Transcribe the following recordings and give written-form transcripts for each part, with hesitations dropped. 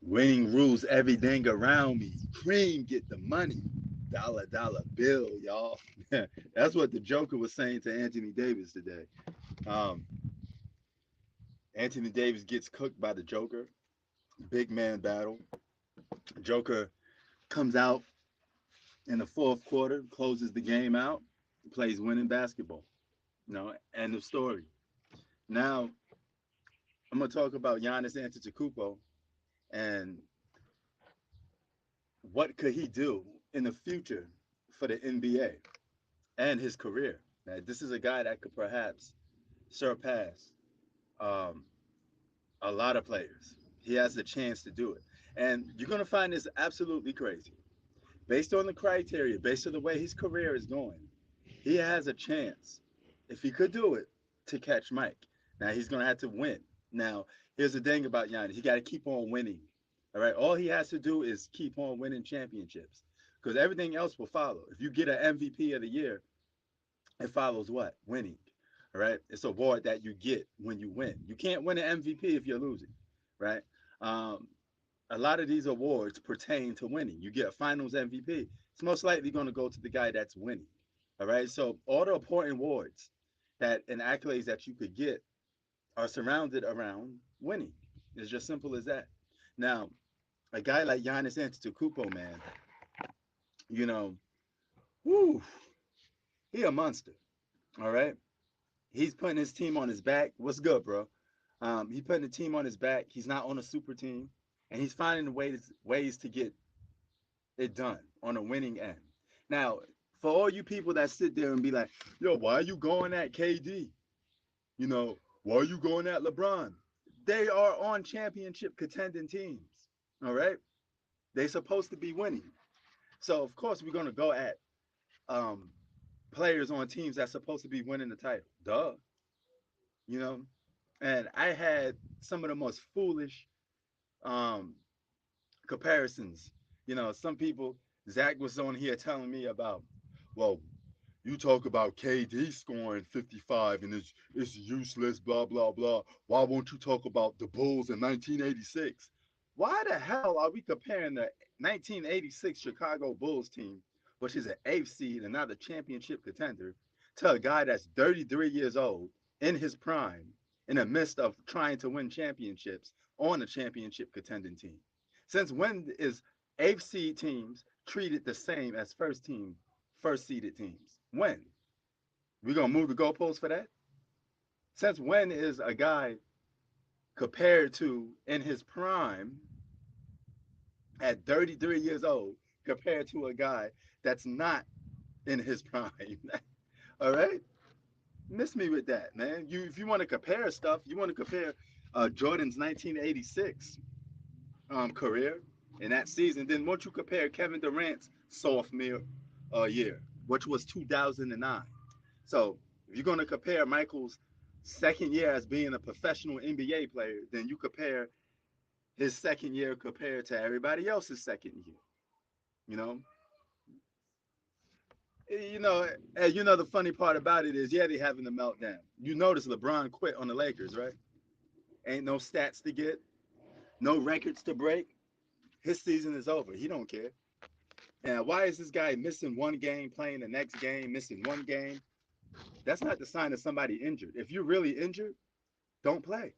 Winning rules everything around me. Cream get the money. Dollar dollar bill, y'all. That's what the Joker was saying to Anthony Davis today. Um, Anthony Davis gets cooked by the Joker. Big man battle. Joker comes out in the fourth quarter, closes the game out, plays winning basketball. End of story. Now I'm gonna talk about Giannis Antetokounmpo and what could he do in the future for the NBA and his career. Now, this is a guy that could perhaps surpass um, a lot of players. He has the chance to do it, and you're gonna find this absolutely crazy. Based on the criteria, based on the way his career is going, he has a chance, if he could do it, to catch Mike. Now he's gonna have to win. Now here's the thing about Giannis: he got to keep on winning. All right, all he has to do is keep on winning championships, because everything else will follow. If you get an MVP of the year, it follows what? Winning. All right, it's a award that you get when you win. You can't win an MVP if you're losing, right? Um, a lot of these awards pertain to winning. You get a finals MVP, it's most likely going to go to the guy that's winning. All right. So all the important awards that and accolades that you could get are surrounded around winning. It's just simple as that. Now, a guy like Giannis Antetokounmpo, man, you know, whoo, he a monster. All right. He's putting his team on his back. What's good, bro? He's putting the team on his back. He's not on a super team, and he's finding ways to get it done on a winning end. Now, for all you people that sit there and be like, yo, why are you going at KD? You know, why are you going at LeBron? They are on championship contending teams. All right. They're supposed to be winning. So of course we're gonna go at um players on teams that's supposed to be winning the title. Duh. You know? And I had some of the most foolish um comparisons. Some people, Zach was on here telling me about, well, you talk about KD scoring 55 and it's useless, blah, blah, blah. Why won't you talk about the Bulls in 1986? Why the hell are we comparing the 1986 Chicago Bulls team, which is an eighth seed and not a championship contender, to a guy that's 33 years old in his prime, in the midst of trying to win championships on a championship contending team? Since when is eighth seed teams treated the same as first seeded teams? When? We gonna move the goalposts for that? Since when is a guy compared to in his prime at 33 years old compared to a guy that's not in his prime? All right, miss me with that, man. If you want to compare stuff, you want to compare Jordan's 1986 career in that season. Then once you compare Kevin Durant's sophomore year, which was 2009. So if you're going to compare Michael's second year as being a professional NBA player, then you compare his second year compared to everybody else's second year. You know, the funny part about it is, yeah, they having a meltdown. You notice LeBron quit on the Lakers, right? Ain't no stats to get, no records to break. His season is over. He don't care. And why is this guy missing one game, playing the next game, missing one game? That's not the sign of somebody injured. If you're really injured, don't play.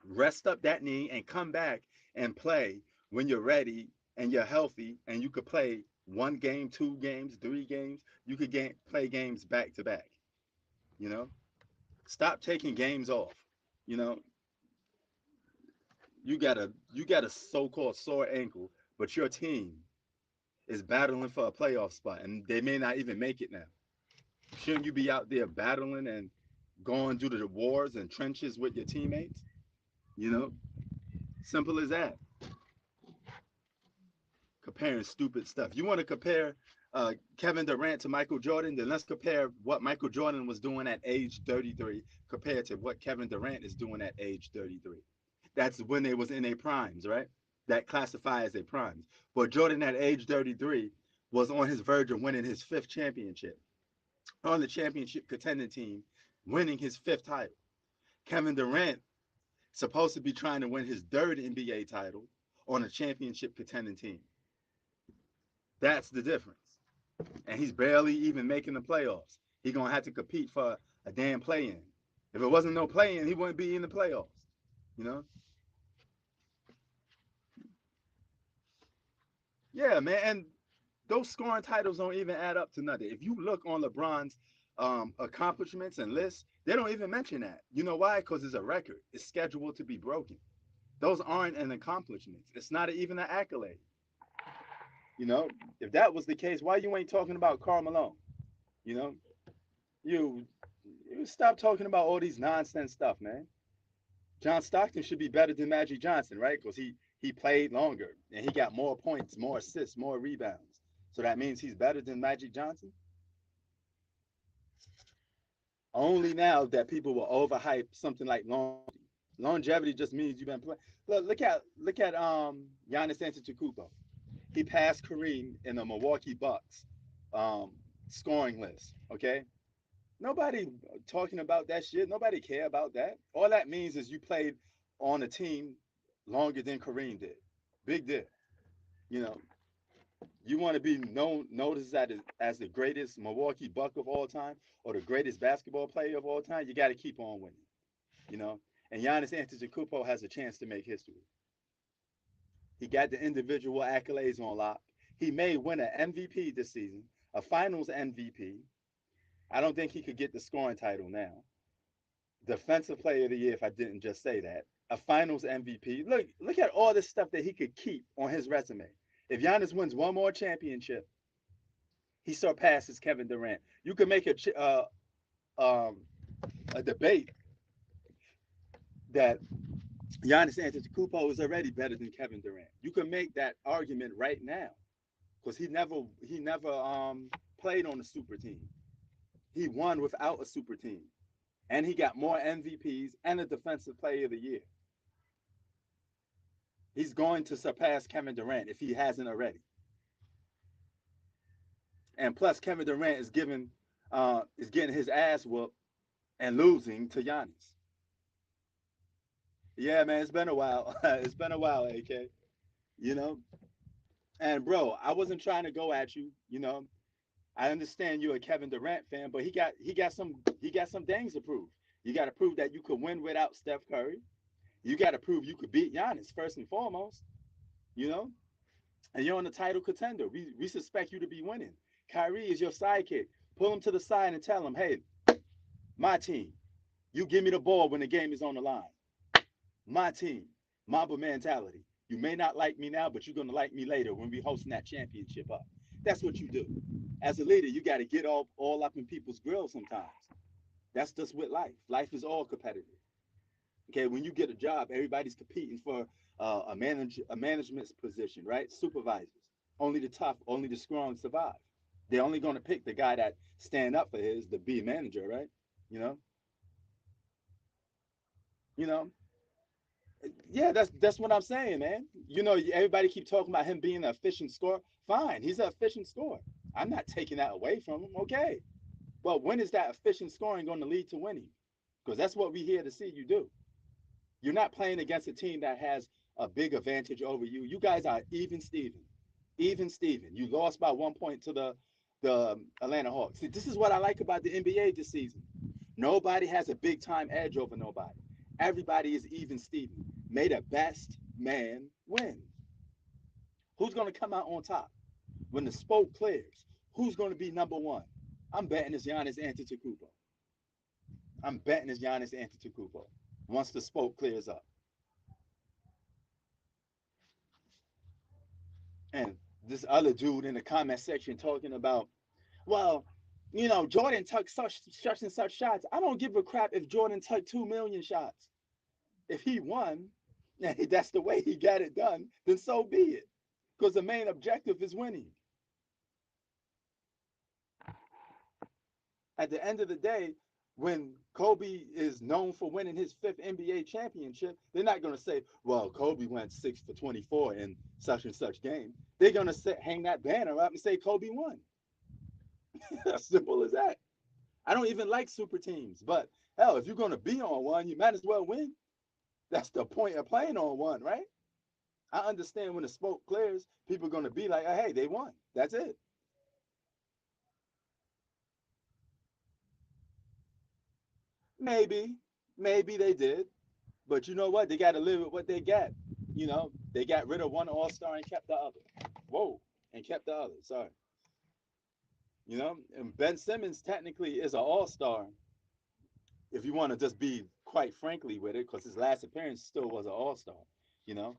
Rest up that knee and come back and play when you're ready and you're healthy and you could play one game, two games, three games. You could play games back to back. You know, stop taking games off. You know, you got a so-called sore ankle, but your team is battling for a playoff spot and they may not even make it now. Shouldn't you be out there battling and going through the wars and trenches with your teammates? You know, simple as that. Comparing stupid stuff. You want to compare Kevin Durant to Michael Jordan? Then let's compare what Michael Jordan was doing at age 33 compared to what Kevin Durant is doing at age 33. That's when they was in their primes, right? That classify as their primes. But Jordan at age 33 was on his verge of winning his fifth championship, on the championship contending team, winning his fifth title. Kevin Durant supposed to be trying to win his third NBA title on a championship contending team. That's the difference. And he's barely even making the playoffs. He's gonna have to compete for a damn play-in. If it wasn't no play-in, he wouldn't be in the playoffs. You know? Yeah, man. And those scoring titles don't even add up to nothing. If you look on LeBron's accomplishments and lists, they don't even mention that. You know why? Because it's a record. It's scheduled to be broken. Those aren't an accomplishment. It's not even an accolade. You know, if that was the case, why you ain't talking about Karl Malone? You know, you you stop talking about all these nonsense stuff, man. John Stockton should be better than Magic Johnson, right? Because he played longer and he got more points, more assists, more rebounds. So that means he's better than Magic Johnson. Only now that people will overhype something like longevity. Longevity just means you've been playing. Look at Giannis Antetokounmpo. He passed Kareem in the Milwaukee Bucks um, scoring list. Okay, nobody talking about that shit. Nobody care about that. All that means is you played on a team longer than Kareem did. Big deal. You know, you want to be known noticed as the greatest Milwaukee Buck of all time or the greatest basketball player of all time. You got to keep on winning. You know, and Giannis Antetokounmpo has a chance to make history. He got the individual accolades on lock. He may win an MVP this season, a Finals MVP. I don't think he could get the scoring title now. Defensive Player of the Year, if I didn't just say that. A Finals MVP. Look at all this stuff that he could keep on his resume. If Giannis wins one more championship, he surpasses Kevin Durant. You could make um, a debate that Giannis Antetokounmpo is already better than Kevin Durant. You can make that argument right now because he never played on a super team. He won without a super team, and he got more MVPs and a Defensive Player of the Year. He's going to surpass Kevin Durant if he hasn't already. And plus, Kevin Durant is getting his ass whooped and losing to Giannis. Yeah, man, it's been a while. It's been a while, AK. You know, and bro, I wasn't trying to go at you. You know, I understand you're a Kevin Durant fan, but he got some things to prove. You got to prove that you could win without Steph Curry. You got to prove you could beat Giannis first and foremost. You know, and you're on the title contender. We suspect you to be winning. Kyrie is your sidekick. Pull him to the side and tell him, hey, my team, you give me the ball when the game is on the line. My team, Mamba mentality. You may not like me now, but you're gonna like me later when we hosting that championship up. That's what you do. As a leader, you got to get all up in people's grills sometimes. That's just with life. Life is all competitive. Okay, when you get a job, everybody's competing for a management position, right? Supervisors. Only the tough, only the strong survive. They're only going to pick the guy that stand up for his to be a manager, right? You know, you know. Yeah, that's what I'm saying, man. You know, everybody keep talking about him being an efficient scorer. Fine, he's an efficient scorer. I'm not taking that away from him. Okay, but when is that efficient scoring going to lead to winning? Because that's what we here to see you do. You're not playing against a team that has a big advantage over you. You guys are even Steven. Even Steven. You lost by 1 point to the Atlanta Hawks. See, this is what I like about the NBA this season. Nobody has a big time edge over nobody. Everybody is even Steven. May the best man win. Who's going to come out on top when the smoke clears? Who's going to be number one? I'm betting it's Giannis Antetokounmpo. I'm betting it's Giannis Antetokounmpo once the smoke clears up. And this other dude in the comment section talking about, well, Jordan took such and such shots. I don't give a crap if Jordan took 2 million shots. If he won, that's the way he got it done, then so be it. Because the main objective is winning. At the end of the day, when Kobe is known for winning his fifth NBA championship, they're not going to say, well, Kobe went 6 for 24 in such and such game. They're going to hang that banner up and say Kobe won. As simple as that. I don't even like super teams, but hell, if you're going to be on one, you might as well win. That's the point of playing on one, right? I understand when the smoke clears, people are going to be like, hey, they won. That's it. Maybe, maybe they did. But you know what? They got to live with what they got. They got rid of one All Star and kept the other. Whoa, and kept the other. Sorry. And Ben Simmons technically is an All Star if you want to just be quite frankly with it, because his last appearance still was an All Star. You know,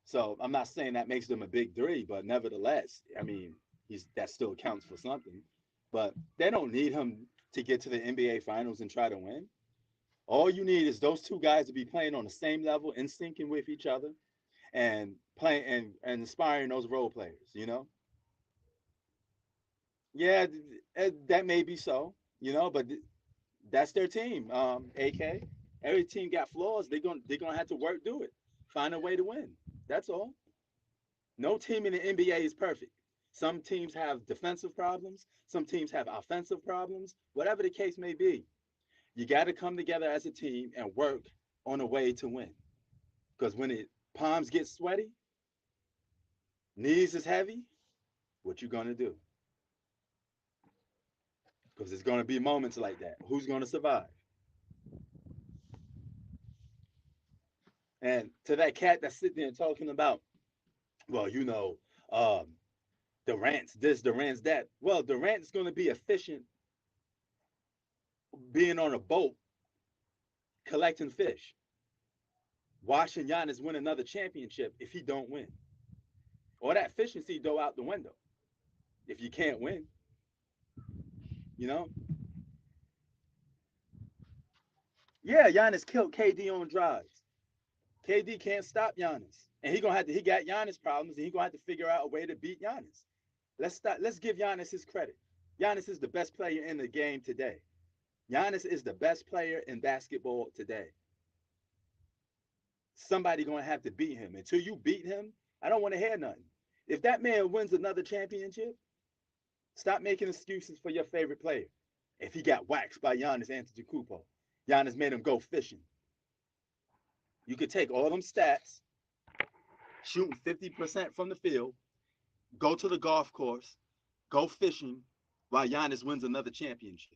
so I'm not saying that makes them a big three, but nevertheless, I mean, that still counts for something. But they don't need him to get to the NBA Finals and try to win. All you need is those two guys to be playing on the same level, in syncing with each other, and playing and inspiring those role players. Yeah, that may be so. But that's their team. AK, every team got flaws. They're gonna have to work through it, find a way to win. That's all. No team in the NBA is perfect. Some teams have defensive problems. Some teams have offensive problems. Whatever the case may be, you got to come together as a team and work on a way to win. Because when it palms get sweaty, knees is heavy, what you gonna do? Because it's gonna be moments like that. Who's gonna survive? And to that cat that's sitting there talking about, well, um, Durant's this, Durant's that. Well, Durant's gonna be efficient being on a boat collecting fish, watching Giannis win another championship if he don't win. All that efficiency go out the window if you can't win. You know, yeah, Giannis killed KD on drives. KD can't stop Giannis, and he got Giannis problems, and he gonna have to figure out a way to beat Giannis. Let's give Giannis his credit. Giannis is the best player in the game today. Giannis is the best player in basketball today. Somebody gonna have to beat him. Until you beat him, I don't want to hear nothing. If that man wins another championship, stop making excuses for your favorite player. If he got waxed by Giannis Antetokounmpo, Giannis made him go fishing. You could take all them stats, shooting 50% from the field, go to the golf course, go fishing, while Giannis wins another championship.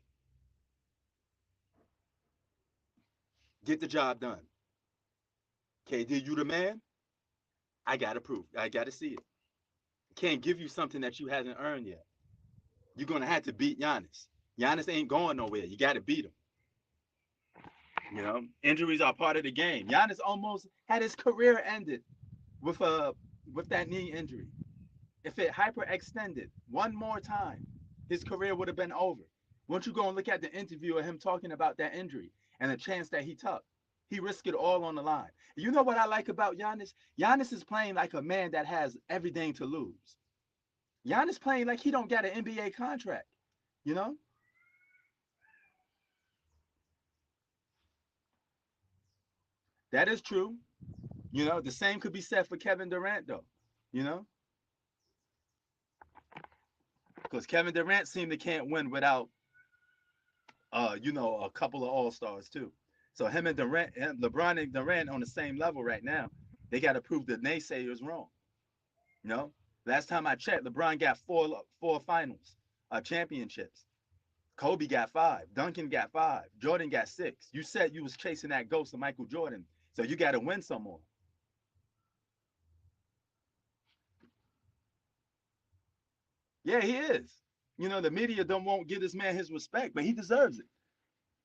Get the job done. KD, you the man? I gotta prove. I gotta see it. Can't give you something that you hasn't earned yet. You're gonna have to beat Giannis. Giannis ain't going nowhere. You gotta beat him. Injuries are part of the game. Giannis almost had his career ended with a with that knee injury. If it hyperextended one more time, his career would have been over. Once you go and look at the interview of him talking about that injury and the chance that he took, he risked it all on the line. You know what I like about Giannis? Giannis is playing like a man that has everything to lose. Giannis playing like he don't got an NBA contract. You know, that is true. The same could be said for Kevin Durant though. You know, because Kevin Durant seemed to can't win without a couple of All Stars too. So him and Durant, LeBron and Durant on the same level right now. They got to prove the naysayers wrong. You know, last time I checked, LeBron got four finals, championships. Kobe got five. Duncan got five. Jordan got six. You said you was chasing that ghost of Michael Jordan, so you got to win some more. Yeah, he is. The media don't won't give this man his respect, but he deserves it.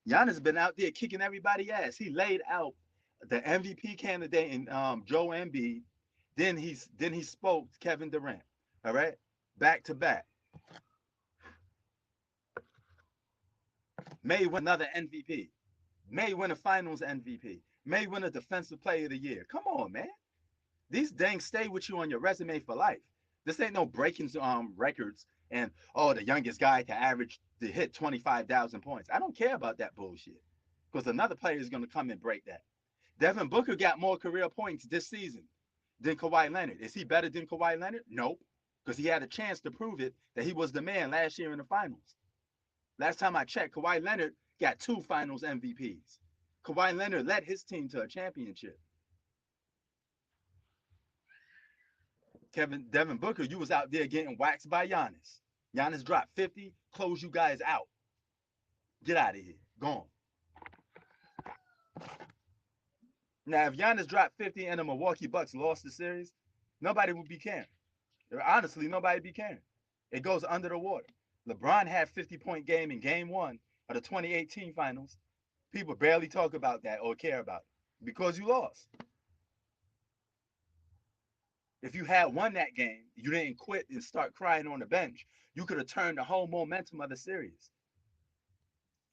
Giannis been out there kicking everybody ass. He laid out the MVP candidate in Joe Embiid. Then he spoke to Kevin Durant. All right, back to back. May win another MVP. May win a Finals MVP. May win a Defensive Player of the Year. Come on, man. These things stay with you on your resume for life. This ain't no breaking records and the youngest guy to hit 25,000 points. I don't care about that bullshit because another player is going to come and break that. Devin Booker got more career points this season than Kawhi Leonard. Is he better than Kawhi Leonard? Nope, because he had a chance to prove it that he was the man last year in the finals. Last time I checked, Kawhi Leonard got two finals MVPs. Kawhi Leonard led his team to a championship. Devin Booker, you was out there getting waxed by Giannis. Giannis dropped 50, close you guys out. Get out of here. Gone. Now, if Giannis dropped 50 and the Milwaukee Bucks lost the series, nobody would be caring. Honestly, nobody would be caring. It goes under the water. LeBron had 50-point game in game one of the 2018 finals. People barely talk about that or care about it because you lost. If you had won that game, you didn't quit and start crying on the bench, you could have turned the whole momentum of the series.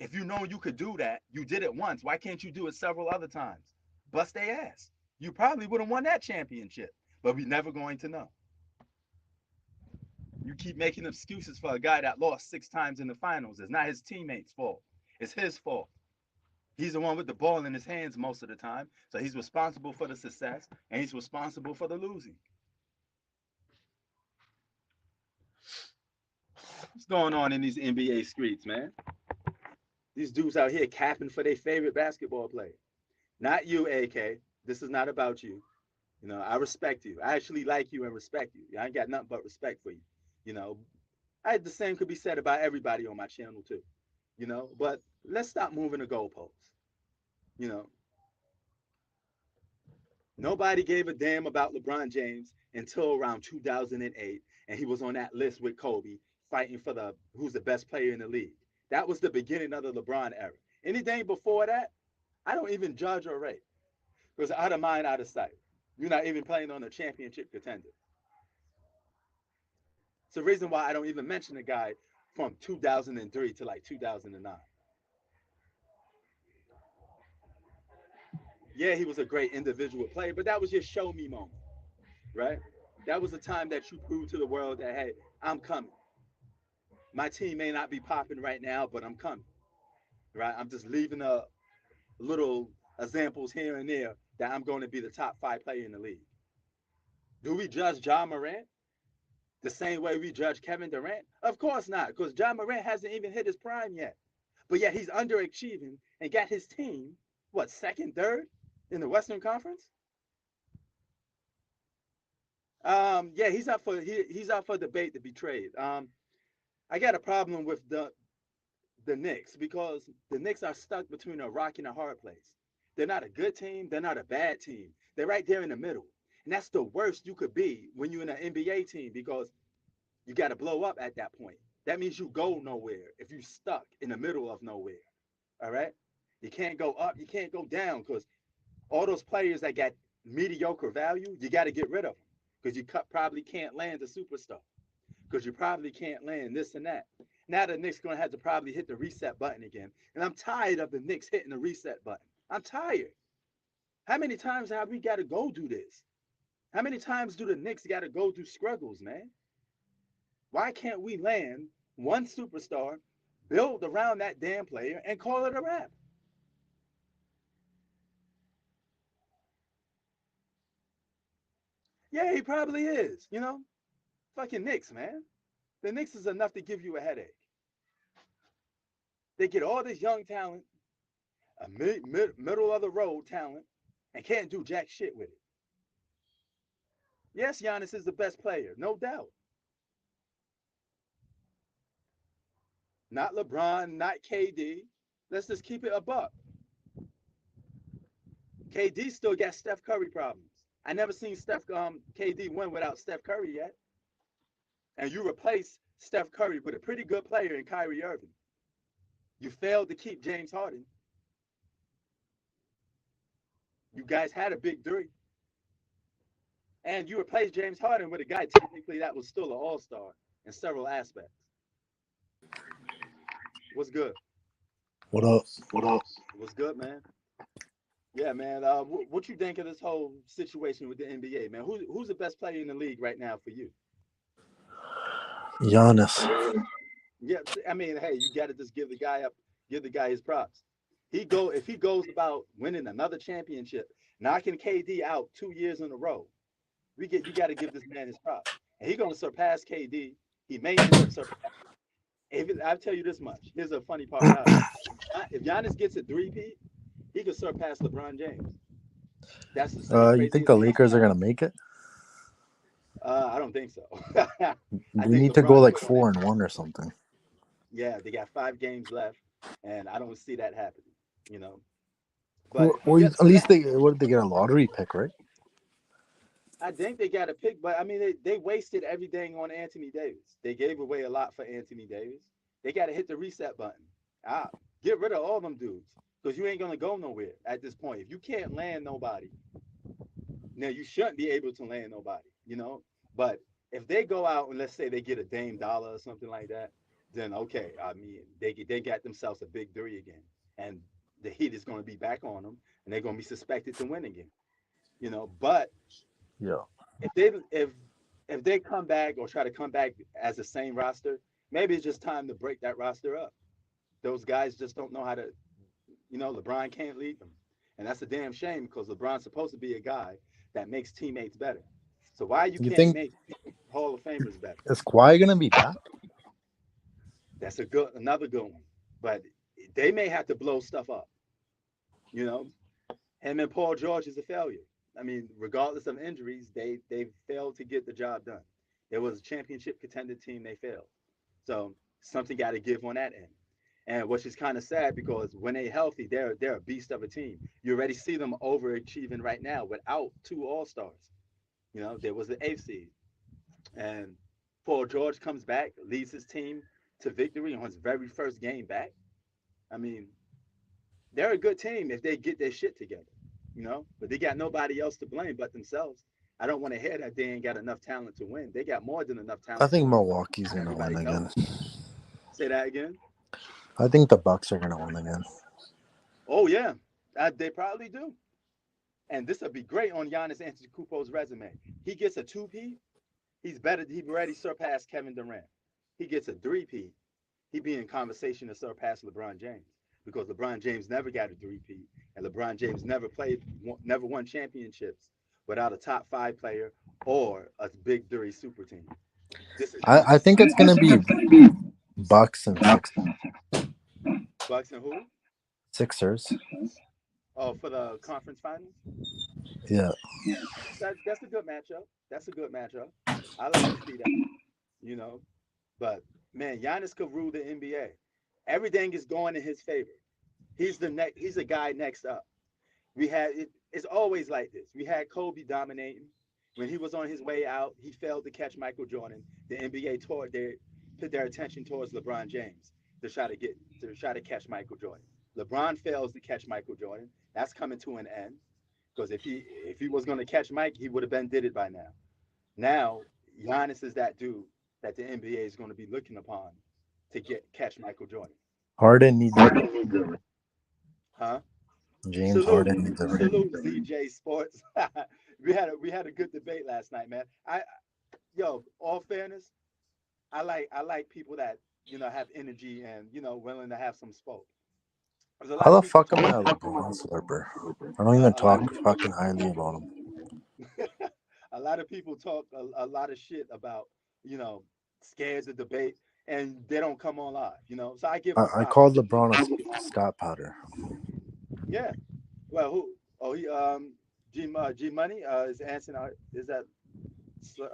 If you know you could do that, you did it once. Why can't you do it several other times? Bust their ass. You probably would have won that championship, but we're never going to know. You keep making excuses for a guy that lost 6 times in the finals. It's not his teammates' fault. It's his fault. He's the one with the ball in his hands most of the time, so he's responsible for the success, and he's responsible for the losing. What's going on in these NBA streets, man? These dudes out here capping for their favorite basketball player. Not you, AK. This is not about you. You know, I respect you. I actually like you and respect you. I ain't got nothing but respect for you. You know, the same could be said about everybody on my channel too. You know, but let's stop moving the goalposts. You know, nobody gave a damn about LeBron James until around 2008, and he was on that list with Kobe fighting for the who's the best player in the league. That was the beginning of the LeBron era. Anything before that, I don't even judge or rate. Because out of mind, out of sight. You're not even playing on a championship contender. It's the reason why I don't even mention a guy from 2003 to like 2009. Yeah, he was a great individual player, but that was your show me moment, right? That was the time that you proved to the world that, hey, I'm coming. My team may not be popping right now, but I'm coming, right? I'm just leaving a little examples here and there that I'm going to be the top 5 player in the league. Do we judge Ja Morant the same way we judge Kevin Durant? Of course not, because Ja Morant hasn't even hit his prime yet. But yet he's underachieving and got his team, what, second, third in the Western Conference? Yeah, he's up for debate to be traded. I got a problem with the Knicks because the Knicks are stuck between a rock and a hard place. They're not a good team. They're not a bad team. They're right there in the middle. And that's the worst you could be when you're in an NBA team because you got to blow up at that point. That means you go nowhere if you're stuck in the middle of nowhere. All right? You can't go up, you can't go down because all those players that got mediocre value, you got to get rid of them because you probably can't land a superstar because you probably can't land this and that. Now the Knicks going to have to probably hit the reset button again. And I'm tired of the Knicks hitting the reset button. I'm tired. How many times have we got to go do this? How many times do the Knicks got to go through struggles, man? Why can't we land one superstar, build around that damn player, and call it a wrap? Yeah, he probably is. You know, fucking Knicks, man. The Knicks is enough to give you a headache. They get all this young talent, a middle of the road talent, and can't do jack shit with it. Yes, Giannis is the best player, no doubt. Not LeBron, not KD. Let's just keep it a buck. KD still got Steph Curry problems. I never seen KD win without Steph Curry yet. And you replace Steph Curry with a pretty good player in Kyrie Irving. You failed to keep James Harden. You guys had a big three. And you replaced James Harden with a guy technically that was still an all-star in several aspects. What's good? What up? What up? What's good, man? Yeah, man. What you think of this whole situation with the NBA, man? Who's the best player in the league right now for you? Giannis. Yeah, I mean, hey, you got to just give the guy his props. If he goes about winning another championship, knocking KD out 2 years in a row, you got to give this man his props. And he's gonna surpass KD. He may end up surpassing. I'll tell you this much. Here's a funny part about it. If Giannis gets a three-peat, he could surpass LeBron James. That's the same You crazy think as the it is Lakers are now. gonna make it? I don't think so. I They think need to go LeBron's like still going to. 4-1 or something. Yeah, they got 5 games left, and I don't see that happening. You know, but he Or gets at to least that. they what did they get a lottery pick, right? I think they got a pick, but I mean, they wasted everything on Anthony Davis. They gave away a lot for Anthony Davis. They got to hit the reset button. Ah, get rid of all them dudes because you ain't gonna go nowhere at this point. If you can't land nobody, now you shouldn't be able to land nobody. You know, but if they go out and let's say they get a Dame Dollar or something like that, then okay. I mean, they got themselves a big three again, and the heat is going to be back on them, and they're going to be suspected to win again. You know, but Yeah. if they if they come back or try to come back as the same roster, maybe it's just time to break that roster up. Those guys just don't know how to, LeBron can't lead them. And that's a damn shame because LeBron's supposed to be a guy that makes teammates better. So why you You can't think make Hall of Famers better? is Kawhi gonna be back? That's another good one. But they may have to blow stuff up. You know, him and Paul George is a failure. I mean, regardless of injuries, they failed to get the job done. It was a championship contender team. They failed. So something got to give on that end. And which is kind of sad because when they're healthy, they're a beast of a team. You already see them overachieving right now without 2 All-Stars. There was the eighth seed, and Paul George comes back, leads his team to victory on his very first game back. I mean, they're a good team if they get their shit together, but they got nobody else to blame but themselves. I don't want to hear that they ain't got enough talent to win. They got more than enough I talent to think win. Milwaukee's gonna win Everybody again. knows. Say that again. I think the Bucks are gonna win again. Oh yeah, they probably do. And this would be great on Giannis Antetokounmpo's resume. He gets a two-peat. He's better. He already surpassed Kevin Durant. He gets a three-peat. He be in conversation to surpass LeBron James because LeBron James never got a three-peat, and LeBron James never won championships without a top 5 player or a big three super team. This is I Giannis. think it's gonna be Bucks and Bucks and who? Sixers. Oh, for the conference finals. Yeah. That's a good matchup. That's a good matchup. I like to see that. You know, but man, Giannis could rule the NBA. Everything is going in his favor. He's the next. He's a guy next up. It's always like this. We had Kobe dominating. When he was on his way out, he failed to catch Michael Jordan. The NBA put their attention towards LeBron James to try to catch Michael Jordan. LeBron fails to catch Michael Jordan. That's coming to an end because if he was going to catch Mike, he would have been did it by now. Now Giannis is that dude that the NBA is going to be looking upon to get catch Michael Jordan. Harden needs a ring. Huh? James Salute, Harden needs a ring. salute, ZJ Sports. we had a good debate last night, man. All fairness, I like people that have energy and willing to have some spoke. There's a How lot of the people fuck am talk. I a LeBron slurper? I don't even A lot of talk fucking highly about him. a lot of people talk a lot of shit about scared to debate and they don't come on live. So I give them I props. called LeBron a Scott Powder. Yeah. Well, who? Oh, he G Money is answering. Is that?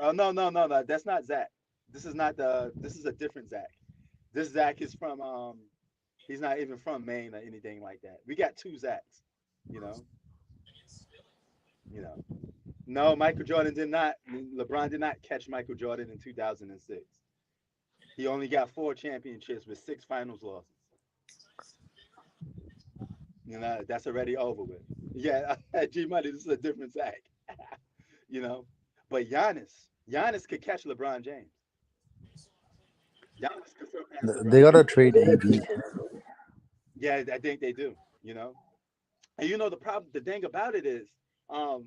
Oh no, no, no, no. That's not Zach. This is not the. This is a different Zach. This Zach is from. He's not even from Maine or anything like that. We got 2 Zachs. You know. You know. No, Michael Jordan did not. LeBron did not catch Michael Jordan in 2006. He only got 4 championships with 6 finals losses. That's already over with. Yeah, G Money. This is a different Zach. you know. But Giannis could catch LeBron James. Giannis could surpass They LeBron gotta James. trade AD. Yeah, I think they do. And the problem, the thing about it is, um,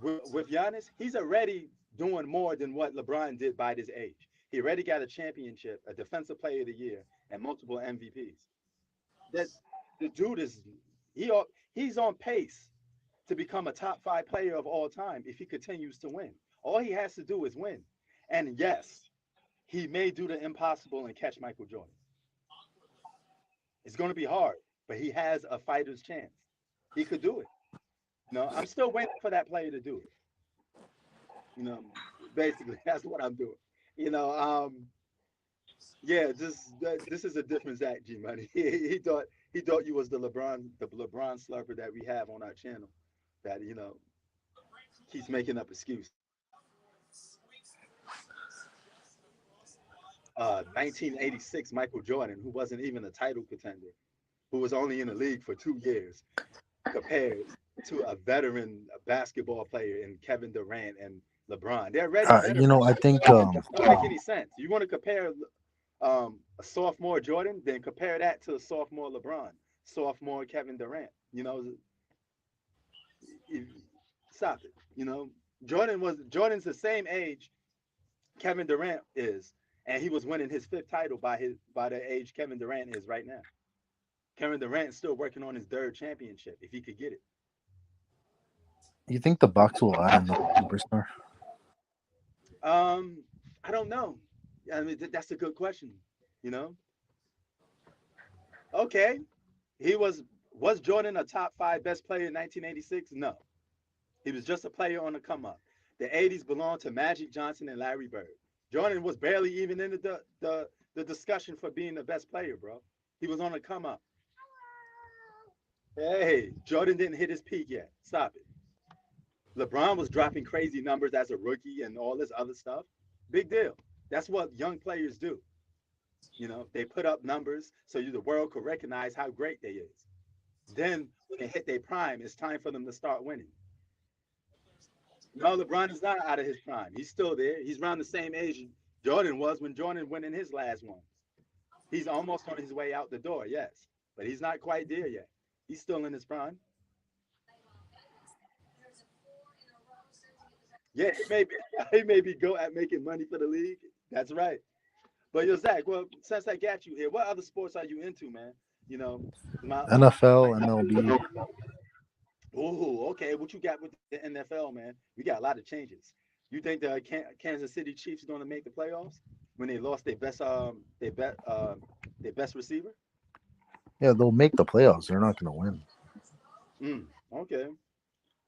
with Giannis, he's already doing more than what LeBron did by this age. He already got a championship, a Defensive Player of the Year, and multiple MVPs. That the dude he he's on pace to become a top 5 player of all time if he continues to win. All he has to do is win. And yes, he may do the impossible and catch Michael Jordan. It's going to be hard, but he has a fighter's chance. He could do it. I'm still waiting for that player to do it. You know, Basically, that's what I'm doing. You know, yeah, this is a different Zach G Money. He thought you was the LeBron slurper that we have on our channel that keeps making up excuses. 1986 Michael Jordan, who wasn't even a title contender, who was only in the league for 2 years, compared to a veteran basketball player in Kevin Durant and LeBron. They're already veterans. I think It don't make any sense. You want to compare a sophomore Jordan, then compare that to a sophomore LeBron, sophomore Kevin Durant. You- Stop it. Jordan's the same age Kevin Durant is, and he was winning his fifth title by the age Kevin Durant is right now. Kevin Durant is still working on his third championship if he could get it. you think the Bucks will add another superstar? Um, I don't know. I mean, that's a good question. You know, okay, he was Jordan a top five best player in 1986? No, he was just a player on the come up. The 80s belonged to Magic Johnson and Larry Bird. Jordan was barely even in the discussion for being the best player, bro. He was on the come up. Hey, Jordan didn't hit his peak yet. Stop it. LeBron was dropping crazy numbers as a rookie and all this other stuff. Big deal. That's what young players do. They put up numbers so the world could recognize how great they is. Then when they hit their prime, it's time for them to start winning. No, LeBron is not out of his prime. He's still there. He's around the same age Jordan was when Jordan went in his last ones. He's almost on his way out the door, yes, but he's not quite there yet. He's still in his prime. Yeah, he may be go at making money for the league. That's right. But yo, Zach, well, since I got you here, what other sports are you into, man? You know, my NFL, MLB. oh, okay. What you got with the NFL, man? We got a lot of changes. You think the Kansas City Chiefs are going to make the playoffs when they lost their best receiver? Yeah, they'll make the playoffs. They're not going to win. Okay.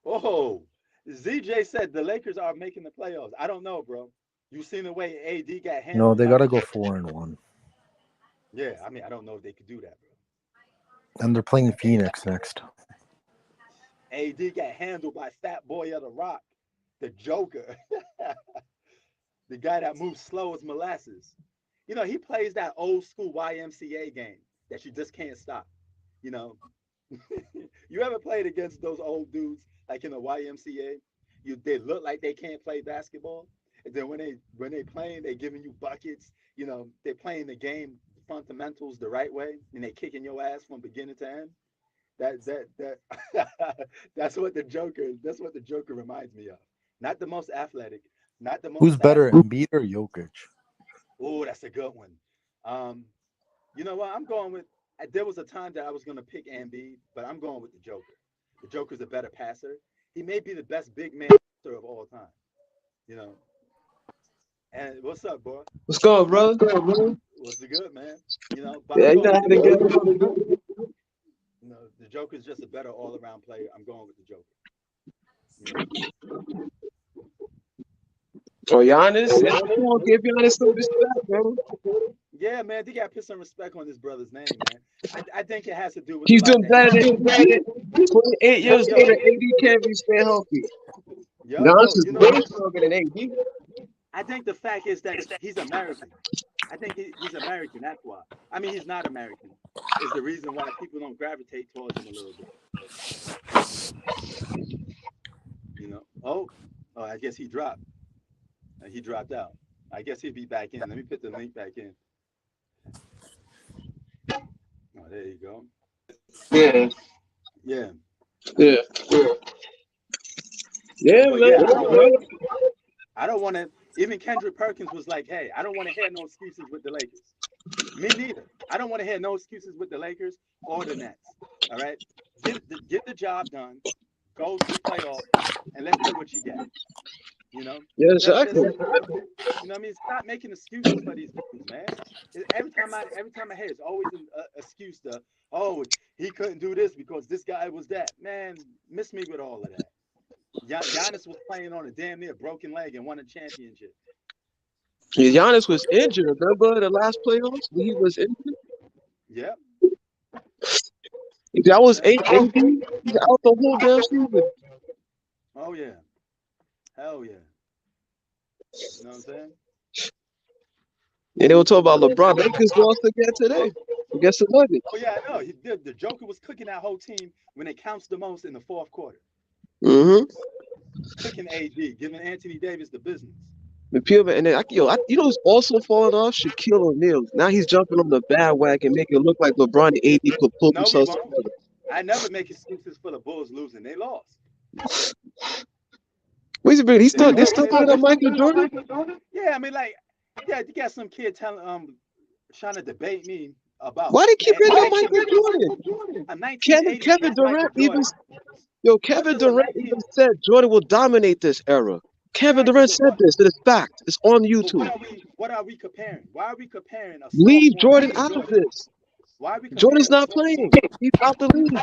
Oh, ZJ said the Lakers are making the playoffs. I don't know, bro. You seen the way AD got No, handled they by got to the. go 4-1, Yeah, I mean, I don't know if they could do that, bro. and they're playing Phoenix next. AD got handled by Fat Boy of the Rock, the Joker, the guy that moves slow as molasses. He plays that old school YMCA game that you just can't stop. You know, you ever played against those old dudes like in the YMCA? They look like they can't play basketball, and then when they playing, they giving you buckets. They're playing the game fundamentals the right way, and they kicking your ass from beginning to end. That that's what the Joker reminds me of. Not the most athletic, not the most Who's fast. better, Embiid or Jokic? Oh, that's a good one. Um, you know what? I'm going with. There was a time that I was going to pick Embiid, but I'm going with the Joker. The Joker's a better passer. He may be the best big man passer of all time. You know. And what's up, boy? What's going, brother? What's the good, man? But I'm Yeah, you know going how with the to Joker. get. The Joker's just a better all-around player. I'm going with the Joker. You know. Oh, Giannis, yeah, come on, give Giannis some respect, man. Yeah, man, they got to put some respect on this brother's name, man. I think it has to do with the He's fact doing that better than 28 yo, years yo, old, and AD can't be stay healthy. Giannis yo, is way stronger than AD. I think the fact is that he's American. I think he's American. That's why. I mean, he's not American. Is the reason why people don't gravitate towards him a little bit. Oh, I guess he dropped. He dropped out. I guess he'll be back in. Let me put the link back in. Oh, there you go. Yeah, Yeah, yeah, yeah, but man. yeah, Bro. I don't want to. Even Kendrick Perkins was like, "Hey, I don't want to hear no excuses with the Lakers." Me neither. I don't want to hear no excuses with the Lakers or the Nets. All right, get the job done. Go to the playoffs, and let's see what you get. You know, Yeah, let's just, exactly. what I mean, stop making excuses for these dudes, man. Every time I hear, it's always an excuse to, oh, he couldn't do this because this guy was that. Man, miss me with all of that. Giannis was playing on a damn near broken leg and won a championship. Giannis was injured. Remember the last playoffs when he was injured? Yep. That was Yeah. 8 AD. He's out the whole damn season. Oh yeah. Hell yeah. You know what I'm saying? And they were talking about LeBron. Lakers lost again today against the Oh Nuggets. yeah, I know. The Joker was cooking that whole team when it counts the most in the fourth quarter. Mm-hmm. Cooking AD, giving Anthony Davis the business. And then you know who's also falling off? Shaquille O'Neal. Now he's jumping on the bandwagon, making it look like LeBron and AD could pull No, he themselves won't. together. I never make excuses for the Bulls losing. They lost. Wait a minute, They they're lost. still talking about Michael Jordan? Yeah, I mean, like, yeah, you got some kid trying to debate me about Why they keep bringing up Michael Jordan? a Kevin 1986 Michael Durant even Jordan. What Kevin does a Durant 19? even said Jordan will dominate this era. Kevin Exactly, Durant but said this. It is fact. It's on but what YouTube. are we what are we comparing? Why are we comparing a Leave sophomore Jordan Michael out of Jordan? this. Why are we Jordan's comparing a not sophomore? playing. He's out the league.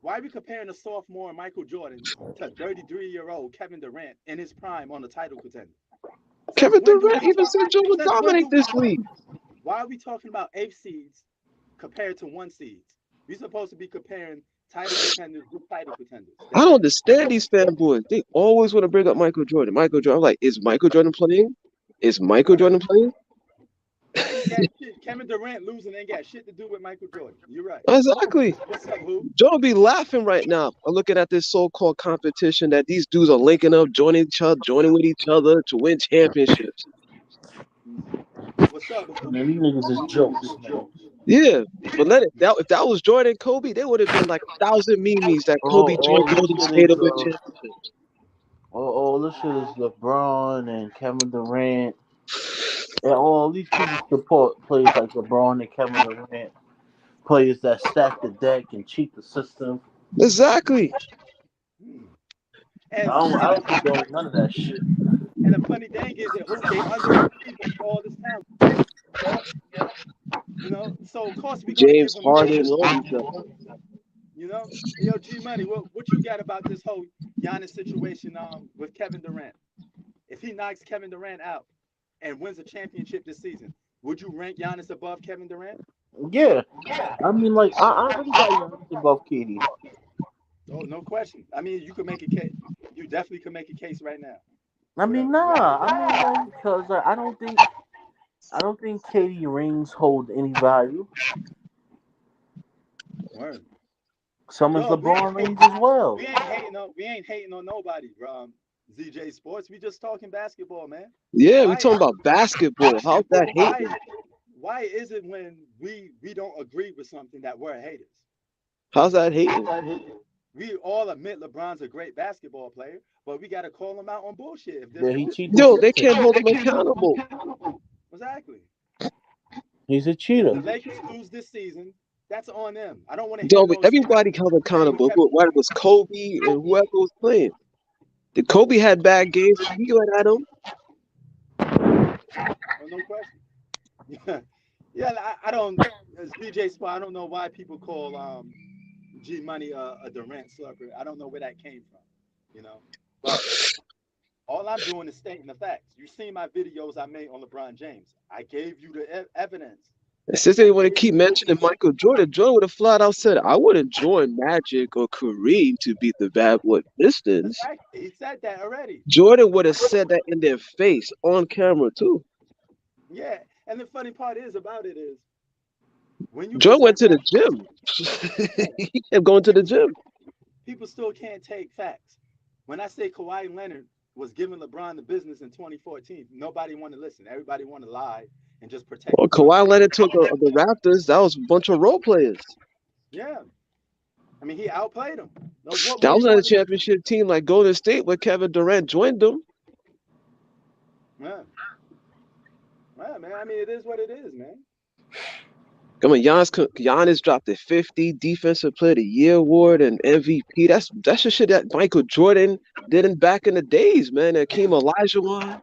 Why are we comparing a sophomore Michael Jordan to 33-year-old Kevin Durant in his prime on the title contender? Since Kevin when do Durant we even talk? said Jordan will Since when dominate do this league. why are we talking about eighth seeds compared to one seeds? We're supposed to be comparing title contenders with title contenders. I That's don't it. understand these fanboys. They always want to bring up Michael Jordan. Michael Jordan. I'm like, is Michael Jordan playing? Is Michael Right. Jordan playing? It ain't got shit. Kevin Durant losing ain't got shit to do with Michael Jordan. You're right. Exactly. What's up, who? Jordan be laughing right now. I'm looking at this so-called competition that these dudes are linking up, joining with each other to win championships. What's up, who? Man, these niggas is jokes, man. Yeah, but if that was Jordan and Kobe, there would have been like 1,000 memes that Kobe joined All this Golden shit State is to win championships. all this shit is LeBron and Kevin Durant and all these people support players like LeBron and Kevin Durant, players that stack the deck and cheat the system. Exactly. Hmm. I And don't condone none of that shit. the funny thing is that who they underachieving for all this talent. You know, so of course we're gonna give James them. Harden and all these guys. You know, yo, G Money, what you got about this whole Giannis situation with Kevin Durant? If he knocks Kevin Durant out and wins a championship this season, would you rank Giannis above Kevin Durant? Yeah, I mean, like I really got Giannis above KD. Oh, no question. I mean, you could make a case. You definitely could make a case right now. I mean, nah. I mean, like, cause I don't think KD rings hold any value. Word. Some is No, LeBron rings as well. we ain't hating on nobody, bro. ZJ Sports. We just talking basketball, man. Yeah, we Why talking about basketball. How's that why hating? why is it when we don't agree with something that we're haters? How's that hating? We all admit LeBron's a great basketball player, but we got to call him out on bullshit. That he If cheat the Yo, they system. can't hold him accountable. exactly. He's a If cheater. the Lakers lose this season, that's on them. I don't want to hear Yo, but no excuse everybody held saying with accountable. Kevin. Whether it was Kobe and whoever was playing. The Kobe had bad games. He went at him. Oh, no question. Yeah, yeah. I don't. As DJ Spot, I don't know why people call G Money a Durant slugger. I don't know where that came from. You know, but all I'm doing is stating the facts. You seen my videos I made on LeBron James. I gave you the evidence. And since I they want to gave keep you. mentioning Michael Jordan, Jordan would have flat out said, I wouldn't join Magic or Kareem to beat the bad boy Pistons. Exactly. He said that already. Jordan would have said that in their face on camera too. Yeah. And the funny part is about it is when you Jordan went present to the that, gym. yeah, He kept going to the people gym. people still can't take facts. When I say Kawhi Leonard was giving LeBron the business in 2014, nobody want to listen. Everybody want to lie and just protect Well, LeBron. Kawhi Leonard took the Raptors. That was a bunch of role players. Yeah. I mean, he outplayed him. No, what That more was you not a want to? championship team like Golden State where Kevin Durant joined them. Yeah. Yeah, man. I mean, it is what it is, man. Come on, Giannis dropped a 50 Defensive Player of the Year award and MVP. That's the shit that Michael Jordan did in back in the days, man. That came Elijah. See,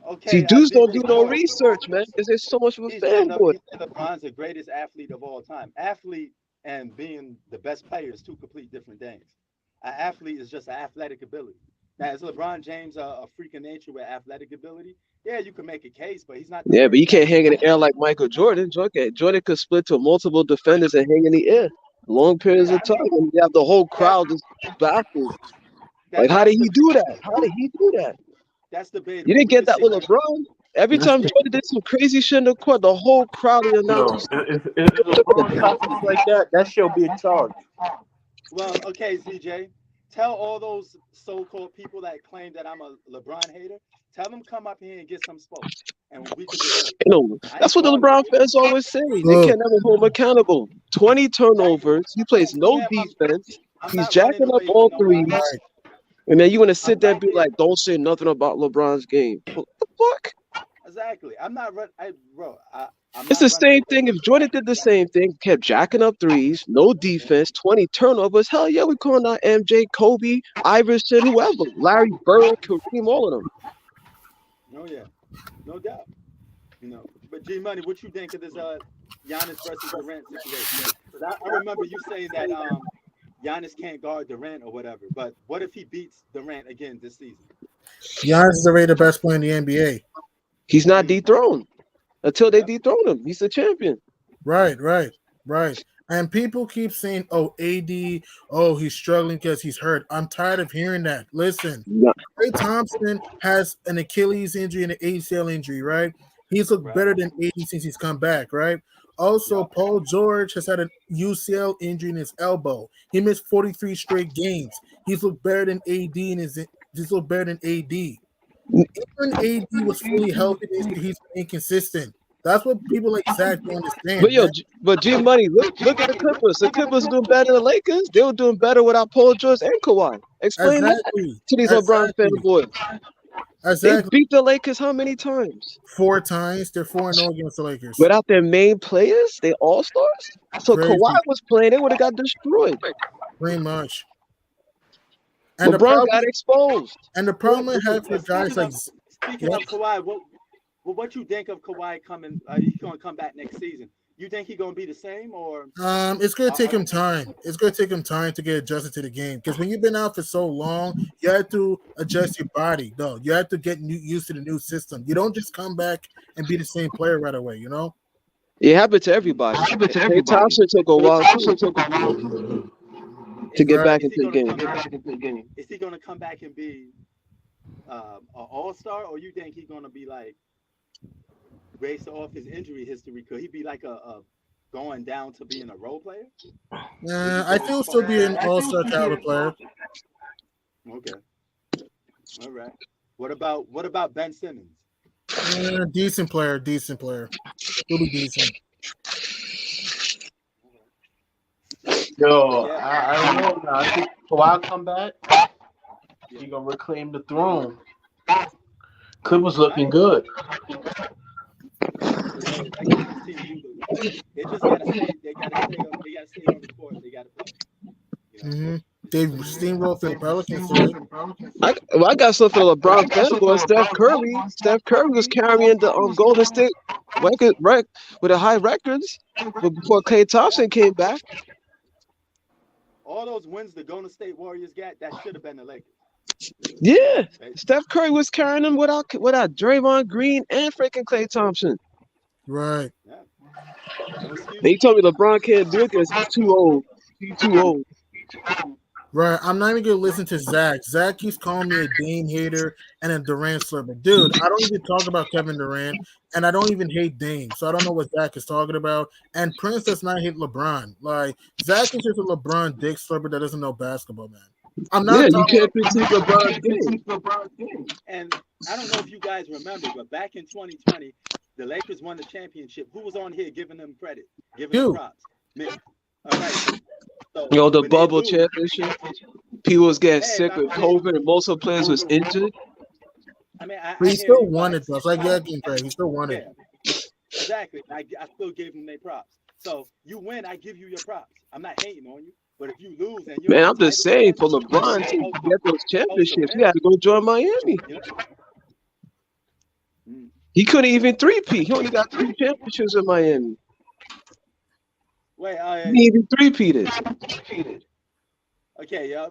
Okay, dudes don't DJ do no Sports. research, man, because there's so much of a He said no. fanboy. He said LeBron's the greatest athlete of all time. Athlete and being the best player is two complete different things. An athlete is just an athletic ability. Now, is LeBron James a freak of nature with athletic ability? Yeah, you can make a case, but he's not the Yeah, but first you can't guy. hang in the air like Michael Jordan. Jordan could split to multiple defenders and hang in the air long periods Yeah, of I time, mean and you have the whole that crowd just baffled. Like, that how did that's he the do that? How did he do that? that's You debatable. didn't We get could that say with that. LeBron. Every That's time the Jordan did some crazy shit in the court, the whole crowd of the yo. announcers. If LeBron touches like that, that shall be a charge. Well, okay, ZJ, tell all those so-called people that claim that I'm a LeBron hater, tell them come up here and get some smoke, and we could debate. You know, I that's ain't what the calling you. LeBron fans always say. They Look, can't never hold him accountable. 20 Exactly. turnovers. He plays For no him, defense. I'm He's not running jacking up away from all nobody. threes. right. And then you want to I'm sit there and right be there. like, don't say nothing about LeBron's game. What the fuck? Exactly. I'm not run. Bro, I'm It's not the running same away thing. from If Jordan nobody. did the same thing, kept jacking up threes, no Yeah. defense, 20 turnovers, hell yeah, we calling out MJ, Kobe, Iverson, whoever, Larry Bird, Kareem, all of them. Oh yeah. No doubt. But G Money, what you think of this Giannis versus Durant situation? Because I remember you saying that Giannis can't guard Durant or whatever. But what if he beats Durant again this season? Giannis is already the best player in the NBA. He's not Mm, dethroned until they yep. dethrone him. He's the champion. Right, right, right. And people keep saying, "Oh, AD, oh, he's struggling because he's hurt." I'm tired of hearing that. Listen, Yeah. Klay Thompson has an Achilles injury and an ACL injury, right? He's looked Right. better than AD since he's come back, right? Also, Yep. Paul George has had a UCL injury in his elbow. He missed 43 straight games. He's looked better than AD in his. He's looked better than AD. Even AD was fully healthy this year. He's been inconsistent. That's what people like Zach don't But understand, yo, man. but G Money, look at the Clippers. The Clippers are doing better than the Lakers. They were doing better without Paul George and Kawhi. Explain that Exactly. to these LeBron Exactly. fanboys. They Exactly. beat the Lakers how many times? 4 times. They're 4-0 against the Lakers. Without their main players, they all stars. So Kawhi Crazy. was playing, they would have got destroyed. Pretty much. And the LeBron problem got exposed. and the problem I have for But guys like speaking what of Kawhi, what you think of Kawhi coming? He's gonna come back next season. You think he's gonna be the same or? it's gonna take Uh, him time. It's gonna take him time to get adjusted to the game. Because when you've been out for so long, you have to adjust your body, though. You have to get used to the new system. You don't just come back and be the same player right away, you know? It happened to everybody. Clay Thompson took a while too to is get he Right. back is into he the gonna game. come back? Is he gonna come back and be an all star, or you think he's gonna be like based off his injury history? Could he be like a going down to being a role player? Would you I go think he'll as still far as be an that? all-star caliber player. Okay, all right. What about Ben Simmons? Decent player, decent player. He'll be decent. But Yo, yeah, I don't know now. I think Kawhi come back, yeah. he gonna reclaim the throne. Clippers looking good. That's what this team do. They just gotta stay. They gotta stay. They gotta stay on the court. They gotta play. You know. hmm They steamrolled through the Pelicans today. I got something for LeBron fanboy. Steph Curry. Steph Curry was carrying the Golden State with the high records, but before Klay Thompson came back, All those wins the Golden State Warriors got, that should have been the Lakers. yeah, They, Steph Curry was carrying them without Draymond Green and freaking Klay Thompson. Right. yeah, no And he excuses. told me LeBron can't do it because he's too old. He's too old. Right. I'm not even gonna listen to Zach. Zach keeps calling me a Dame hater and a Durant slurper. Dude, I don't even talk about Kevin Durant and I don't even hate Dame. So I don't know what Zach is talking about. And Prince does not hate LeBron. Like Zach is just a LeBron dick slurper that doesn't know basketball, man. I'm Yeah, not you talking can't critique LeBron's game. And I don't know if you guys remember, but back in 2020, the Lakers won the championship. Who was on here giving them credit, giving them you. props? Me. All right. So The when they bubble lose, championship, people was getting hey, sick I with mean, COVID, and most of the players was injured. But I he hear still you, but won it though. So I gotta give him credit. He still won it. yeah, exactly. I still gave them their props. So you win, I give you your props. I'm not hating on you. But if you lose and you're Man, in the I'm just title saying, for contention, LeBron to get those you're supposed to championships, he win. had to go join Miami. You know? Mm. He couldn't even three-peat. He only got 3 championships in Miami. Wait, He didn't even three-peated. Okay, yeah.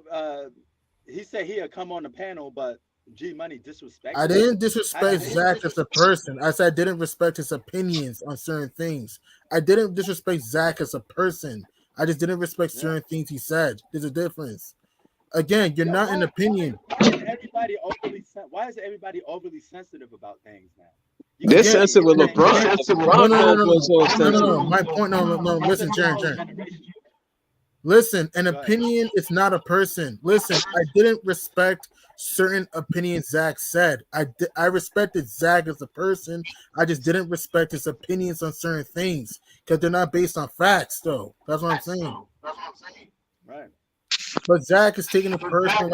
He said he'll come on the panel, but G Money I disrespected him. didn't How did disrespect he Zach as a person. I said I didn't respect his opinions on certain things. I didn't disrespect Zach as a person. I just didn't respect Yeah. certain things he said. There's a difference. Again, you're Yo, not an opinion. why is everybody overly sensitive about things now? You They're can Again, say sensitive with anything. LeBron. The no, LeBron no, no, no, fanboys no, all no, no, sensitive. no. My point, no, no, no. This Listen, is the Sharon, whole Sharon. generation. Listen, an Go ahead. opinion is not a person. Listen, I didn't respect certain opinions Zach said. I respected Zach as a person. I just didn't respect his opinions on certain things because they're not based on facts, though. That's what I'm saying. Right. But Zach is taking it personal,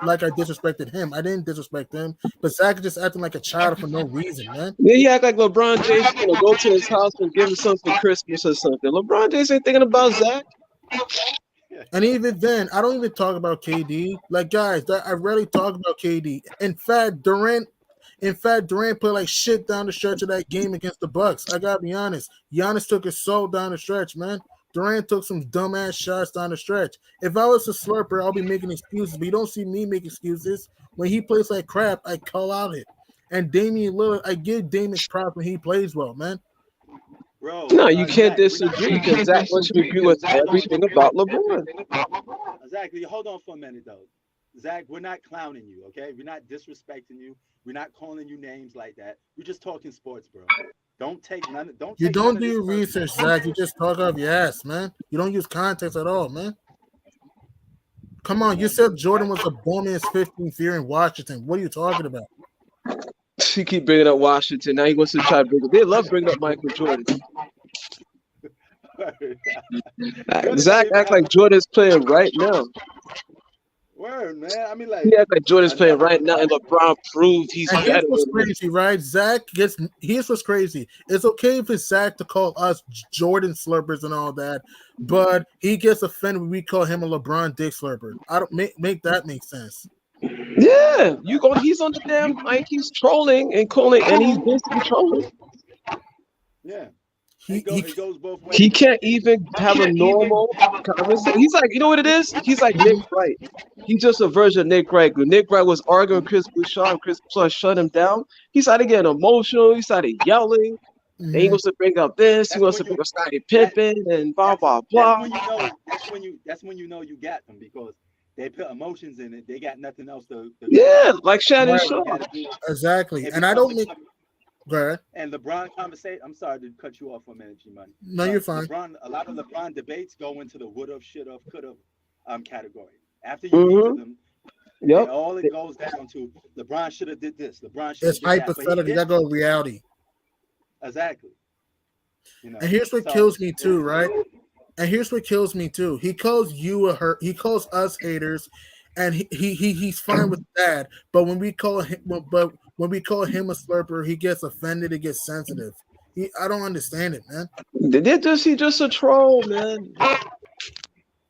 like I disrespected him. I didn't disrespect him, but Zach is just acting like a child for no reason, man. Yeah, he act like LeBron James is gonna go to his house and give him something for Christmas or something. LeBron James ain't thinking about Zach. And even then, I don't even talk about KD. Like guys, I rarely talk about KD. In fact, Durant put like shit down the stretch of that game against the Bucks. I gotta be honest. Giannis took his soul down the stretch, man. Durant took some dumbass shots down the stretch. If I was a slurper, I'll be making excuses, but you don't see me make excuses. When he plays like crap, I call out it. And Damian Lillard, I give Damian props when he plays well, man. Bro, No, you can't Zach, we're not disagree because Zach wants you to agree with everything about LeBron. Zach, hold on for a minute though. Zach, we're not clowning you, okay? We're not disrespecting you. We're not calling you names like that. We're just talking sports, bro. Don't You take none don't of do this your personal. research, Zach. You just talk off your ass, man. You don't use context at all, man. Come on, you Yeah. said Jordan That was a bum in his 15th year in Washington. What are you talking about? He keep bringing up Washington. Now he wants to try to bring up. They love bringing up Michael Jordan. Jordan don't Zach even act have like a Jordan's playing right now. word, man. I mean, He like act like Jordan's playing another right now, and LeBron proved he's And here's better what's than him. crazy, right? Here's what's crazy. It's okay for Zach to call us Jordan slurpers and all that, but he gets offended when we call him a LeBron dick slurper. I don't make that make sense. Yeah, you go. He's on the damn like he's trolling and calling, and he's basically trolling. yeah. He he It goes both He ways. can't even have a normal conversation. He's like, you know what it is? He's like Nick Wright. He's just a version of Nick Wright. When Nick Wright was arguing with Chris Bouchard, and Chris Bouchard shut him down, he started getting emotional. He started yelling. And he mhm. wants to bring up this. He That's wants when to bring you up Scottie that Pippen and blah that's blah that's blah. when you know you got them because they put emotions in it. They got nothing else to go Yeah, by. like Shannon Right, All you Sharp. gotta do exactly. it And I becomes don't a make go ahead. and LeBron conversation. I'm sorry to cut you off for a minute, G Money, No, you're but fine. A lot of LeBron debates go into the would have, should have, could have category. After you get to Mm-hmm. them, Yep. all it goes down to LeBron should have did this, LeBron should It's have did that, but he hypothetical. You gotta didn't. go with reality. Exactly. And here's what So kills me too, right? And here's what kills me too. He calls you a hurt. He calls us haters, and he's fine with that. But when we call him a slurper, he gets offended. He gets sensitive. I don't understand it, man. He just a troll, man.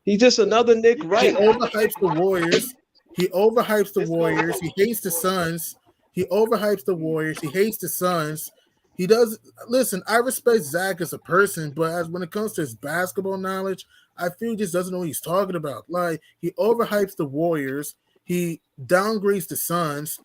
He's just another Nick you He Wright. can't have overhypes the Warriors. He overhypes the this goes. Warriors. He hates the Suns. He overhypes the Warriors. He hates the Suns. He does listen. I respect Zach as a person, but as when it comes to his basketball knowledge, I feel he just doesn't know what he's talking about. Like he overhypes the Warriors. He downgrades the Suns.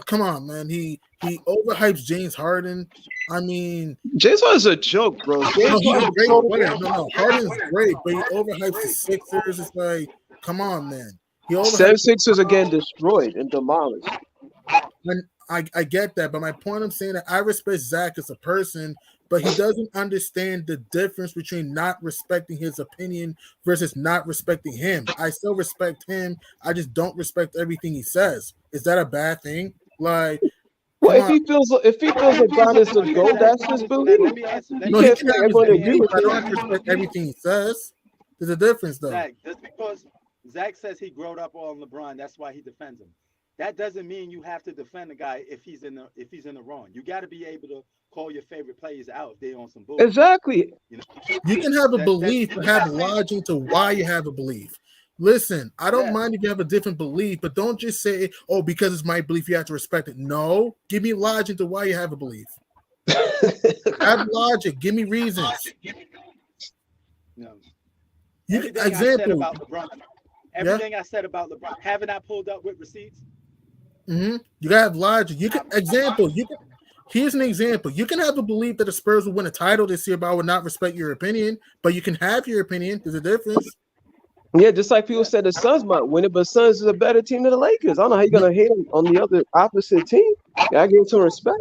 Come on, man. He overhypes James Harden. I mean, James Harden's a joke, bro. no, James he's a Harden great told player. No, Harden's great, but he overhypes the Sixers. It's like, come on, man. He overhypes. 76ers are getting destroyed and demolished. And I get that, but my point I'm saying that I respect Zach as a person, but he doesn't understand the difference between not respecting his opinion versus not respecting him. I still respect him. I just don't respect everything he says. Is that a bad thing? Like, Well, come on. if he feels LeBron is the Okay, GOAT, Zach. that's his Let belief. me answer. You No, he can't can expect have his everyone to Let me agree belief, with answer but I your don't you. have to question. respect everything he says. There's a difference, though. Zach, just because Zach says he growed up on LeBron, that's why he defends him. That doesn't mean you have to defend the guy if he's in the wrong. You got to be able to call your favorite players out if they on some bullshit. Exactly. You know You can have a that belief, but you're have not saying logic to why you have a belief. Listen, I don't yeah. mind if you have a different belief, but don't just say, "Oh, because it's my belief, you have to respect it." No, give me logic to why you have a belief. Have logic. Give me reasons. You know You can, everything I said example. about LeBron. Yeah. everything I said about LeBron, haven't I pulled up with receipts? You gotta have logic. You can example. You can. Here's an example. You can have a belief that the Spurs will win a title this year, but I would not respect your opinion. But you can have your opinion. There's a difference. Yeah, just like people said the Suns might win it, but Suns is a better team than the Lakers. I don't know how you're gonna hate on the other opposite team. Gotta give some respect.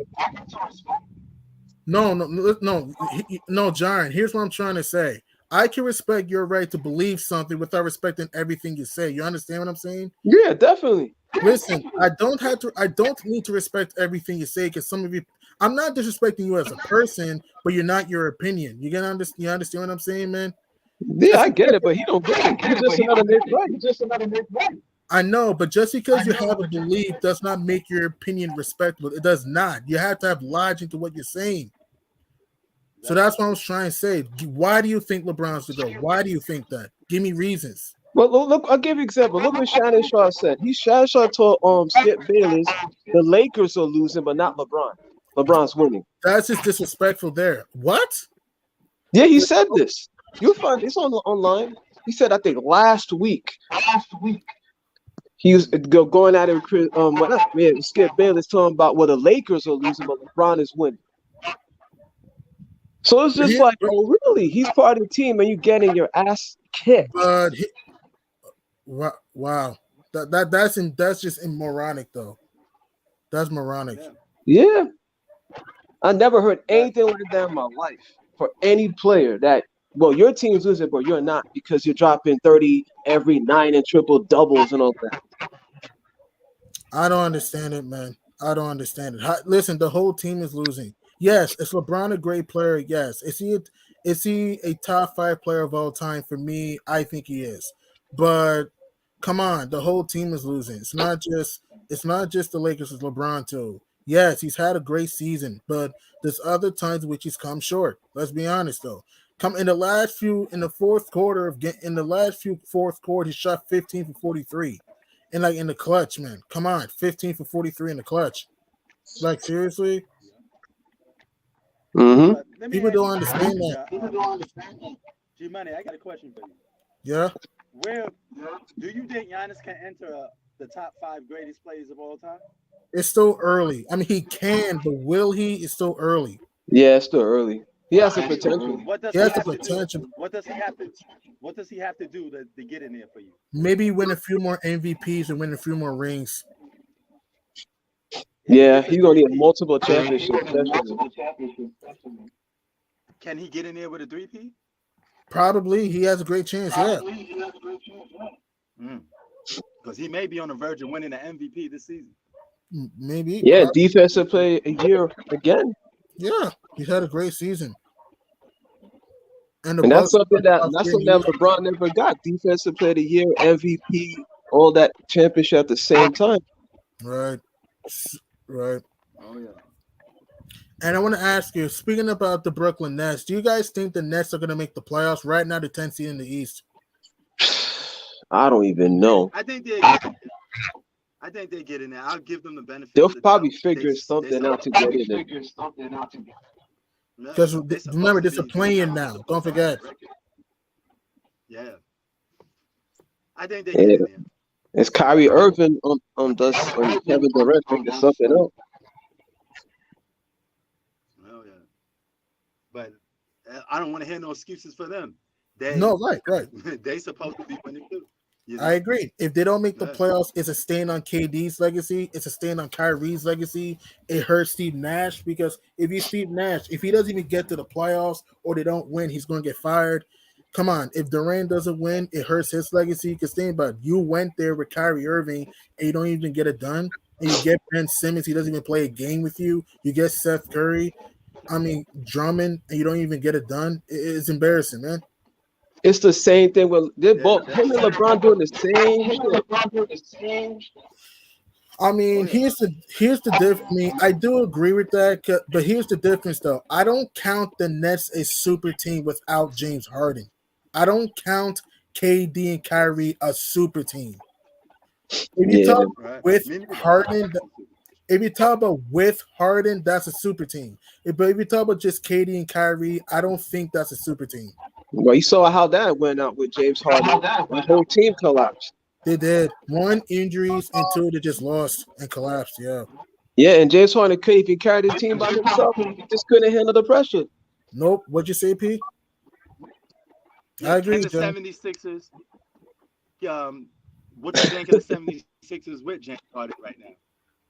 No, John. Here's what I'm trying to say. I can respect your right to believe something without respecting everything you say. You understand what I'm saying? Yeah, definitely. Listen, I don't have to. I don't need to respect everything you say because some of you. I'm not disrespecting you as a person, but you're not your opinion. You gonna understand? You understand what I'm saying, man? Yeah, I get it, but he don't get it. He's just another Nick Wright. I know, but just because you have a belief does not make your opinion respectable. It does not. You have to have logic to what you're saying. So that's what I was trying to say. Why do you think LeBron's the GOAT? Why do you think that? Give me reasons. Well, look, I'll give you an example. Look what Shannon Sharp said. Shannon Sharp told Skip Bayless the Lakers are losing, but not LeBron. LeBron's winning. That's just disrespectful there. What? Yeah, he said this. You'll find it's online. He said, I think last week. He was going at it with Skip Bayless talking about the Lakers are losing, but LeBron is winning. So it's just like, oh, really? He's part of the team, and you getting your ass kicked. Wow, that's just immoronic, though. That's moronic. Yeah, I never heard anything like that in my life for any player. That your team's losing, but you're not because you're dropping 30 every 9 and triple doubles and all that. I don't understand it, man. I don't understand it. Listen, the whole team is losing. Yes, is LeBron a great player? Yes. Is he a top 5 player of all time? For me, I think he is. But come on, the whole team is losing. It's not just the Lakers, it's LeBron too. Yes, he's had a great season, but there's other times in which he's come short. Let's be honest though. In the fourth quarter, he shot 15 for 43. And like in the clutch, man. Come on, 15 for 43 in the clutch. Like seriously? Mm-hmm. People don't understand that. G-Money, I got a question for you. Yeah. Where do you think Giannis can enter the top 5 greatest players of all time? It's still early. I mean, he can, but will he? It's still early. Yeah, it's still early. He has the potential. He has the potential. What does he have to do to get in there for you? Maybe win a few more MVPs and win a few more rings. Yeah, he's gonna need multiple championships. Can he get in there with a 3P? Probably. He has a great chance, yeah. Because he may be on the verge of winning the MVP this season. Maybe. Yeah, defensive player a year again. Yeah, he's had a great season. And that's something that LeBron never got. Defensive player of the year, MVP, all that championship at the same time. Right. Oh yeah. And I want to ask you, speaking about the Brooklyn Nets, do you guys think the Nets are going to make the playoffs? Right now, the 10th seed in the East. I don't even know. I think they get in there. I'll give them the benefit. They'll probably figure something out to get in there. Because remember, this is a play-in now. Don't forget. Yeah. I think they get in there. It's Kyrie Irving does Kevin Durant figure something out. Oh yeah. But I don't want to hear no excuses for them. Right. They supposed to be winning too. You know? I agree. If they don't make the playoffs, it's a stain on KD's legacy. It's a stain on Kyrie's legacy. It hurts Steve Nash because if he doesn't even get to the playoffs or they don't win, he's going to get fired. Come on. If Durant doesn't win, it hurts his legacy. Because think about it, you went there with Kyrie Irving and you don't even get it done. And you get Ben Simmons, he doesn't even play a game with you. You get Seth Curry, Drummond, and you don't even get it done. It's embarrassing, man. It's the same thing with they're both him and LeBron doing the same. I mean, here's the difference. I mean, I do agree with that, but here's the difference, though. I don't count the Nets a super team without James Harden. I don't count KD and Kyrie a super team. If you talk with Harden, that's a super team. But if you talk about just KD and Kyrie, I don't think that's a super team. Well, you saw how that went out with James Harden. The whole team collapsed. They did. One, injuries, and two, they just lost and collapsed. Yeah. Yeah, and James Harden could if he carried his team by himself, he just couldn't handle the pressure. Nope. What'd you say, P? Yeah, I can agree, the John. 76ers, um, what you think of the 76ers with James Harden right now?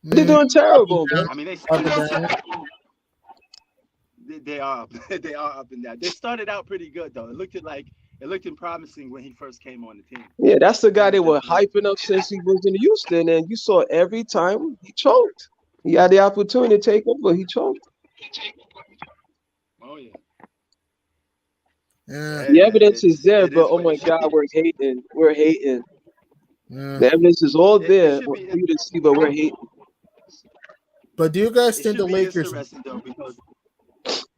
They're Mm, doing up and terrible, man. down. I mean, Up and down. they are up, they are up and down. They started out pretty good though. It looked promising when he first came on the team. Yeah, that's the guy Then they the, were the hyping up since he was in Houston, and you saw every time he choked. He had the opportunity to take over, he choked. oh yeah, but Yeah. hey The man, evidence is there, it but is oh what my it God, is. we're hating. We're hating. Yeah. The evidence is all It there should for be you to see, but we're hating. But do you guys it think should the be Lakers? interesting though because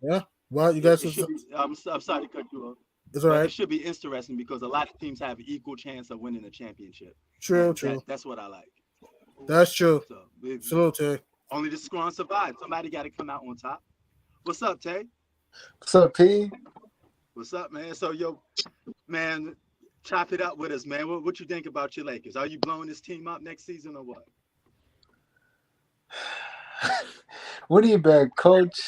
Yeah. Well, you guys. it should be. I'm sorry to cut you off, It's all but right. it should be interesting because a lot of teams have equal chance of winning the championship, True. and True. that's what I like. That's true. So Salute. only the strong survive. Somebody got to come out on top. What's up, Tay? What's up, P? What's up, man? So yo, man, chop it up with us, man. What you think about your Lakers? Are you blowing this team up next season or what? What do you better, Coach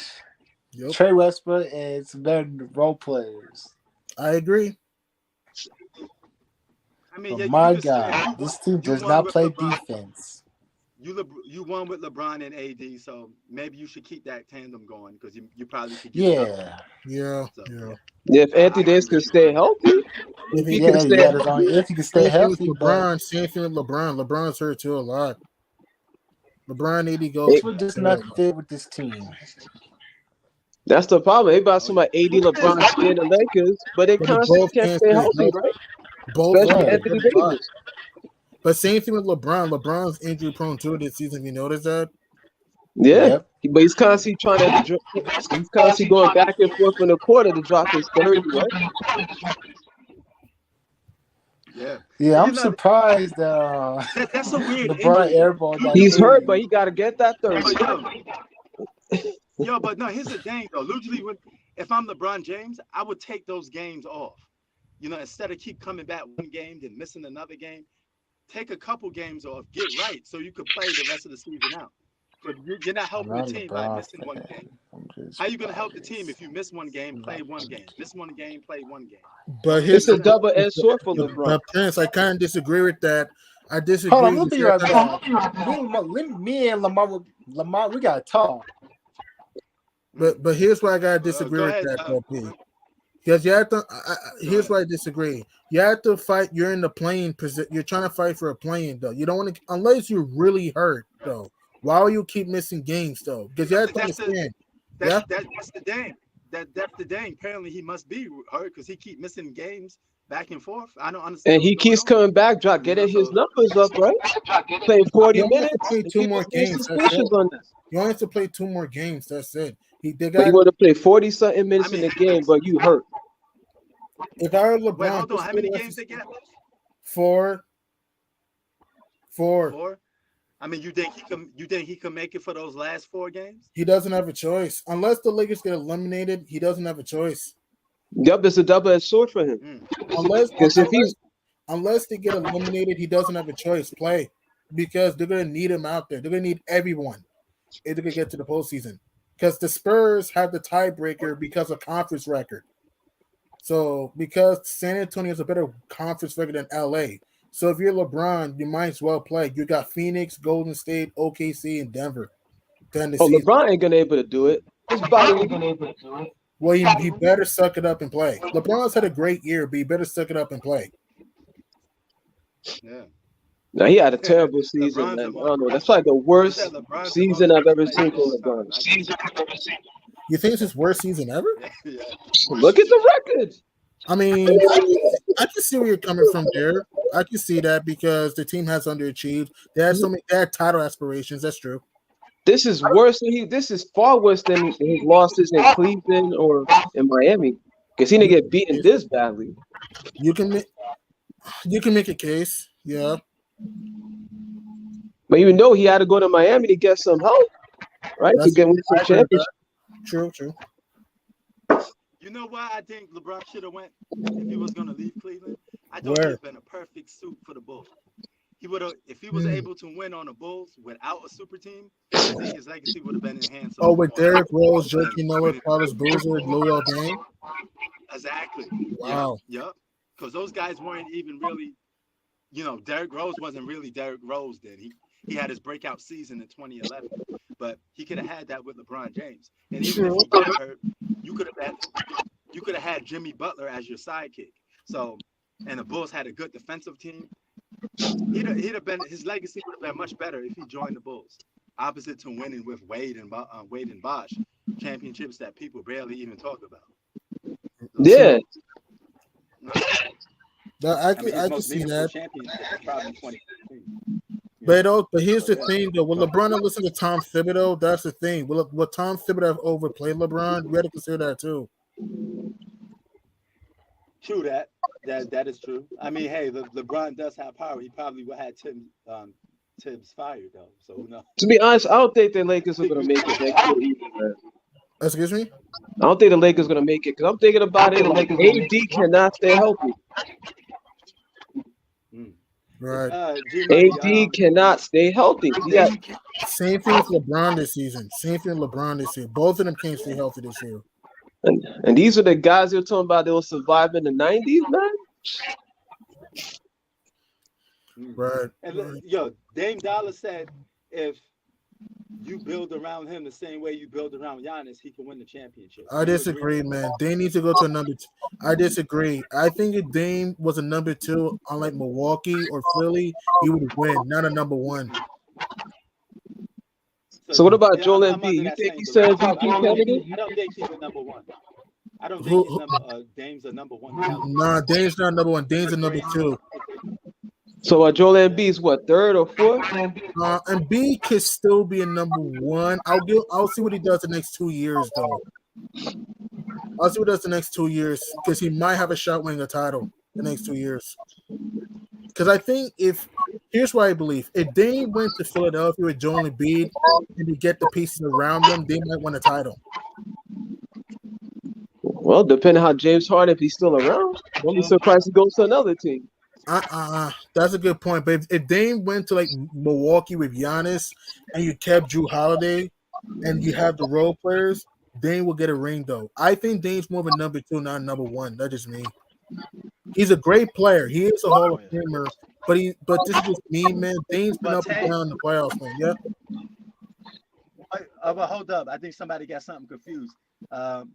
Yep. Trey Westbrook and some better role players? I agree. I mean, But yeah, you my can say God, this team you does won not with play LeBron. defense. You won with LeBron and AD, so maybe you should keep that tandem going because you probably could get another one. Yeah, Yeah. So Yeah. yeah, Yeah, if I Anthony agree Davis can with you stay on that. healthy, If if he he can, can yeah, stay yeah. As long healthy, if he can stay same thing with healthy, but LeBron. Same thing with LeBron. LeBron's hurt too a lot. LeBron AD goes eh, Westbrook does together. not fit with this team. that's the problem. Everybody Oh talking yeah, about AD LeBron stay in the Lakers, but they But they constantly both can't can't stay stay healthy, healthy. right? Both Especially hurt. They're Right. Anthony hurt a lot. Davis. But same thing with LeBron. LeBron's injury prone too this season. You notice that? Yeah, Yep. but he's constantly trying to. He's constantly going back and forth in the quarter to drop his 30, right? yeah. Yeah, And I'm surprised that's a weird LeBron injury though. airballed that He's hurt, but 30. he got to get that But 30. yo, but no. Here's the thing though. Usually, when if I'm LeBron James, I would take those games off. Instead of keep coming back one game then missing another game, take a couple games off, get right, so you could play the rest of the season out. But you're not I'm helping the not a team by LeBron missing one game. fan. I'm just How you gonna help the team biased. if you miss one game, play Not one game, biased. miss one game, play one game? But Don't make here's It's any a the sense. double-edged sword for LeBron. but Prince, I kind of disagree with that. I Hold on, disagree we'll with be your right kind of. back. Me and Lamar, we gotta talk. But here's why I gotta disagree Go with ahead. that, though, P. Because you have to. Go Here's ahead. why I disagree. You have to fight. You're in the playing position. You're trying to fight for a playing though. You don't want to unless you're really hurt though. Why will you keep missing games though? Because you But have to understand. Yeah. that's the dang. That's the dang. Apparently he must be hurt because he keep missing games back and forth. I don't And understand what's he going keeps on. coming back, drop getting his So numbers up, right? Playing 40 You only have to minutes, play and two people more still games. That's it. suspicious on this. You only have to play two more games. That's it. They But you got. want to play 40 something I minutes in mean, the game, but you hurt. If I were wait, LeBron, hold on. this How still many has games they get left? four, four. Four. I mean, you think he can make it for those last four games? He doesn't have a choice unless the Lakers get eliminated. He doesn't have a choice. Yep, it's a double-edged sword for him. Mm. Unless Because if unless he's unless they get eliminated, he doesn't have a choice. Play because they're gonna need him out there. They're gonna need everyone if they're gonna get to the postseason. Because the Spurs have the tiebreaker because of conference record. So because San Antonio is a better conference record than LA. So if you're LeBron, you might as well play. You got Phoenix, Golden State, OKC, and Denver to end the oh season. LeBron ain't gonna able to do it. His body ain't gonna able to do it. Well, he better suck it up and play. LeBron's had a great year, but he better suck it up and play. Yeah. Now he had a terrible season, LeBron's man. the I most. don't know. That's like the I said worst LeBron's the season most I've hated ever player seen of from all LeBron. time. I agree. You think it's his worst season ever? Yeah. Look at the record. I mean, I can see where you're coming from there. I can see that because the team has underachieved. They had so many they had title aspirations. That's true. This is worse than he. This is far worse than his losses in Cleveland or in Miami. Because he didn't You get beaten this badly. you can make a case. Yeah. But even though he had to go to Miami to get some help, right, to That's get win some I agree with that. championship. True. You know why I think LeBron should have went if he was going to leave Cleveland? I thought he'd Where? have been a perfect suit for the Bulls. he would have if he was Hmm. able to win on the Bulls without a super team. I think his legacy would have been enhanced a Oh, little with more Derrick Rose, than Joakim Noah, winning. Carlos Boozer, Luol Deng. Exactly. Yep. Wow. Yep. Because those guys weren't even really, Derrick Rose wasn't really Derrick Rose then. He had his breakout season in 2011, but he could have had that with LeBron James. And even if True. he got hurt, you could have had you could have had Jimmy Butler as your sidekick. So, and the Bulls had a good defensive team. He'd have been his legacy would have been much better if he joined the Bulls. Opposite to winning with Wade and Bosh, championships that people barely even talk about. So, True. Yeah. That, I mean, his I can most see meaningful that. championship is probably 2016. But here's So the yeah. thing though. Will So LeBron have listened to Tom Thibodeau? That's the thing. Will Tom Thibodeau have overplayed LeBron? We had to consider that too. true that is true. I mean, hey, LeBron does have power. He probably would have Tibbs fired though. So who knows? To be honest, I don't think the Lakers are gonna make it next year either, man. Excuse me? I don't think the Lakers gonna make it because I'm thinking about it. AD cannot stay healthy. Mm. Right. G Money. AD cannot stay healthy. He got Same thing with LeBron this season. Same thing with LeBron this year. Both of them can't stay healthy this year. and these are the guys you're talking about that will survive in the '90s, man. Right. And Right. yo, Dame Dollar said if you build around him the same way you build around Giannis, he can win the championship. I Do you agree? disagree, man. Dame needs to go to a number two. I disagree. I think if Dame was a number two, unlike Milwaukee or Philly, he would win, not a number one. So So what about yeah, Joel I'm Embiid? under You that think same he's belief still too. MVP candidate? I don't think he's a number one. I don't think Who, he's who, Dame's a number one talent. nah, Dame's not number one. He's Dame's a a number great. two. So Joel Embiid's what, third or fourth? And B could still be a number one. I'll see what he does the next 2 years though. I'll see what he does the next 2 years because he might have a shot winning a title the next 2 years. Because I think here's what I believe: if Dame went to Philadelphia with Joel Embiid and to get the pieces around them, they might win a title. Well, depending how James Harden, if he's still around, don't be surprised he goes to another team. That's a good point. But if Dame went to like Milwaukee with Giannis and you kept Drew Holiday and you have the role players, Dame will get a ring though. I think Dame's more of a number two, not a number one. That's just me. He's a great player. He is a Hall Oh of yeah. Famer. But this is just me, man. Dame's been But up and Tay, down in the playoffs, man. Yep. but hold up. I think somebody got something confused.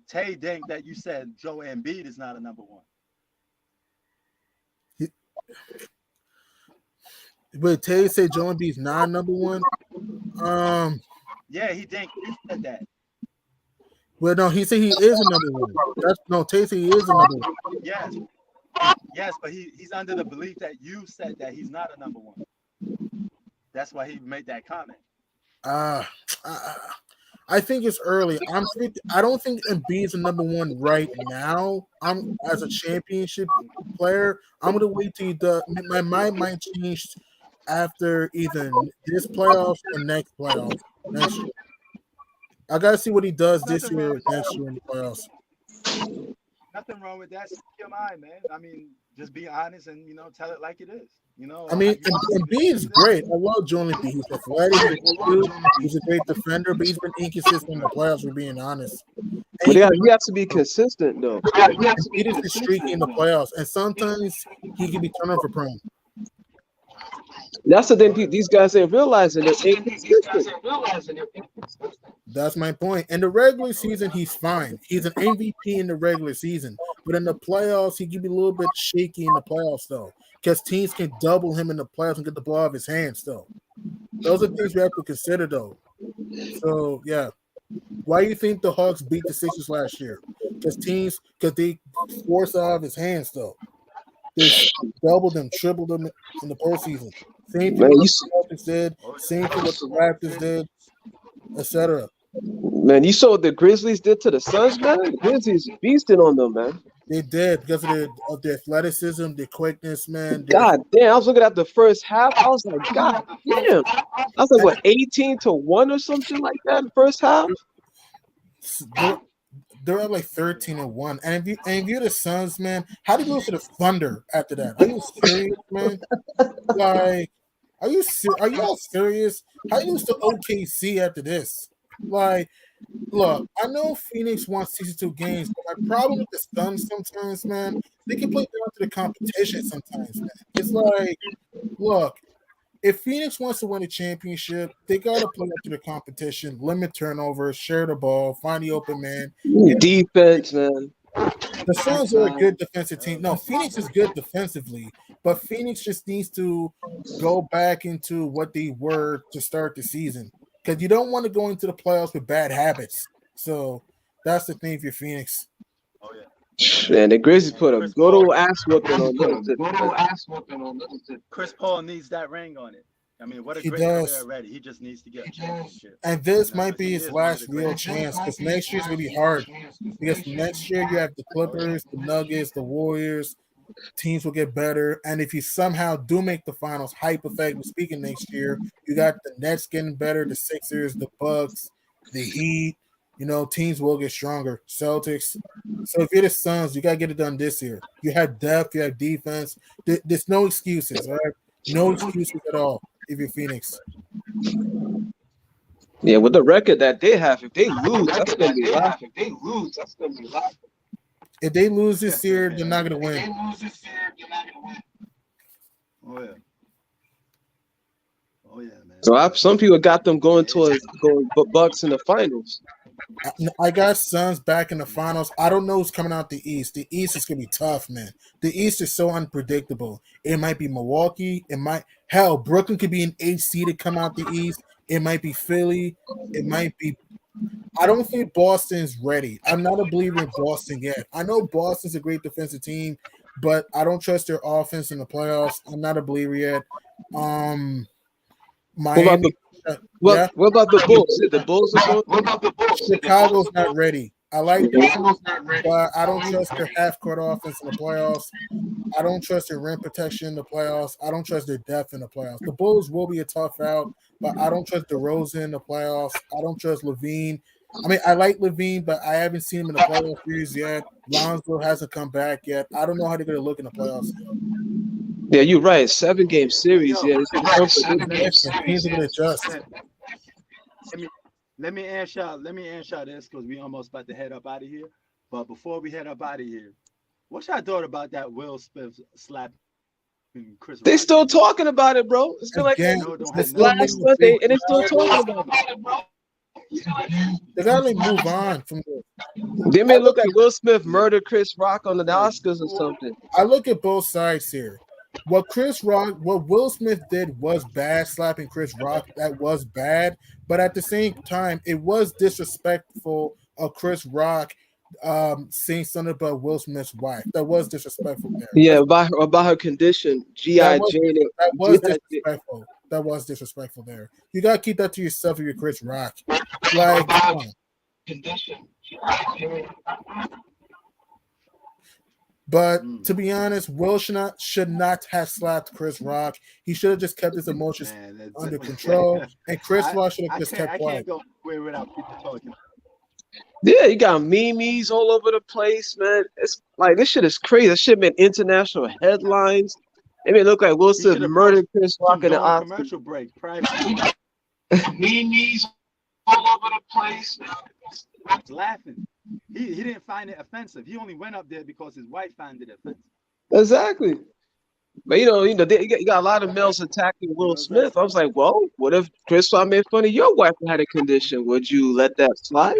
Tay think that you said Joe Embiid is not a number one. But Tay said Joel Embiid's not number one. Yeah, he think you said that. Well, no, he said he is a number one. Tay said he is a number one. Yes, yes, but he's under the belief that you said that he's not a number one. That's why he made that comment. Uh, I, I think it's early. I don't think Embiid's a number one right now. I'm as a championship player. I'm gonna wait till my mind might change after either this playoffs or next playoffs next year. I gotta see what he does this Nothing wrong year, with that. next year in the playoffs. Nothing wrong with that. Speak your mind, man. I mean, just be honest and tell it like it is. I mean, You see it Embiid like is it is. great. I love Joel Embiid. He's athletic. He's a great defender, but he's been inconsistent in the playoffs. For being honest, and But he can he has to be consistent, though. Embiid is streaky in the playoffs, and sometimes he can be turnover prone. That's the thing these guys ain't realizing. They're inconsistent. That's my point. In the regular season, he's fine. He's an MVP in the regular season, but in the playoffs, he can be a little bit shaky in the playoffs, though, because teams can double him in the playoffs and get the ball out of his hands, though. Those are things we have to consider, though. So, yeah. Why do you think the Hawks beat the Sixers last year? Because they forced it out of his hands, though. They doubled them, tripled them in the postseason. Same thing Man, what the Celtics did. Same thing what the Raptors did, etc. you saw what the Grizzlies did to the Suns, man. The Grizzlies beasting on them, man. They did because of their athleticism, their quickness, man. God damn, I was looking at the first half. I was like, God damn. I was like, what, 18-1 or something like that in the first half? They're at like 13-1. And if you're the Suns, man, how do you lose to the Thunder after that? Are you serious, man? Like, Are you all serious? How you lose to OKC after this? Like, look, I know Phoenix won 62 games, but my problem with the Suns sometimes, man, they can play down to the competition sometimes, man. It's like, look, if Phoenix wants to win a championship, they got to play up to the competition, limit turnovers, share the ball, find the open man. Defense, man. The Big Suns are a time. good defensive team. No, Phoenix is good defensively, but Phoenix just needs to go back into what they were to start the season because you don't want to go into the playoffs with bad habits. So that's the thing for Phoenix. Oh yeah. Man, the Grizzlies And put a Chris good Paul, old ass whooping on them. Chris Paul needs that ring on it. I mean, what a He great career does. already. He just needs to get a championship. And You this know, might because be he his is one of last the real greatest of all chance time. because next year's gonna be hard. Because next year you have the Oh yeah. Clippers, the Nuggets, the Warriors. Teams will get better, and if you somehow do make the finals, hypothetically speaking, next year you got the Nets getting better, the Sixers, the Bucks, the Heat. You know, teams will get stronger. Celtics. So if you're the Suns, you gotta get it done this year. You have depth, you have defense. There's no excuses, all right? No excuses at all if you're Phoenix. Yeah, with the record that they have, if they lose, that's gonna be laughing. If they lose this year, they're not Man. gonna win. Oh yeah. Oh yeah, man. So some people got them going Yeah, it's towards going Bucks in the finals. I got Suns back in the finals. I don't know who's coming out the East. The East is gonna be tough, man. The East is so unpredictable. It might be Milwaukee. It might hell Brooklyn could be an 8 seed to come out the East. It might be Philly. It might be. I don't think Boston's ready. I'm not a believer in Boston yet. I know Boston's a great defensive team, but I don't trust their offense in the playoffs. I'm not a believer yet. Um, What about the Miami. what? Yeah, What about the Bulls? The Bulls are going. Chicago's not ready. I like them, but I don't trust their half court offense in the playoffs. I don't trust their rim protection in the playoffs. I don't trust their depth in the playoffs. The Bulls will be a tough out, but I don't trust DeRozan in the playoffs. I don't trust Levine. I mean, I like Levine, but I haven't seen him in the playoff series yet. Lonzo hasn't come back yet. I don't know how they're going to look in the playoffs. Yeah, you're right. 7 game hey series. yo, Yeah, it's It's unpredictable. different. Teams are going to adjust. man, let me let me answer this because we almost about to head up out of here. But before we head up out of here, what y'all thought about that Will Smith slapping Chris Rock shit? They still talking about it, bro. It's been I like know Again, it don't have they're nothing since to do still with last making him. a big Sunday, and they still talking about it. They got to like, move on from this. They I may look look like at Will Smith Yeah. murdered Chris Rock on the Well, Oscars or something. I look at both sides here. What Will Smith did was bad, slapping Chris Rock. That was bad, but at the same time, it was disrespectful of Chris Rock saying something about Will Smith's wife. That was disrespectful there. Yeah, about her condition, That GI was Jane, that GI was Jane. disrespectful. That was disrespectful there. You gotta keep that to yourself if you're Chris Rock. Like, come on. But mm, to be honest, Will should not have slapped Chris Rock. He should have just kept his emotions man, under control, and Chris I Rock should have I just can't kept I can't quiet. go anywhere without people talking. Yeah, you got memes all over the place, man. It's like this shit is crazy. This shit made international headlines. It may look like Will He Smith should have post murdered Chris Rock them in the during Oscars. commercial break privately. Was laughing. He didn't find it offensive. He only went up there because his wife found it offensive. Exactly. But you got a lot of males attacking You Will know what I'm saying? Smith. I was like, well, what if Chris Rock made fun of your wife who had a condition? Would you let that slide,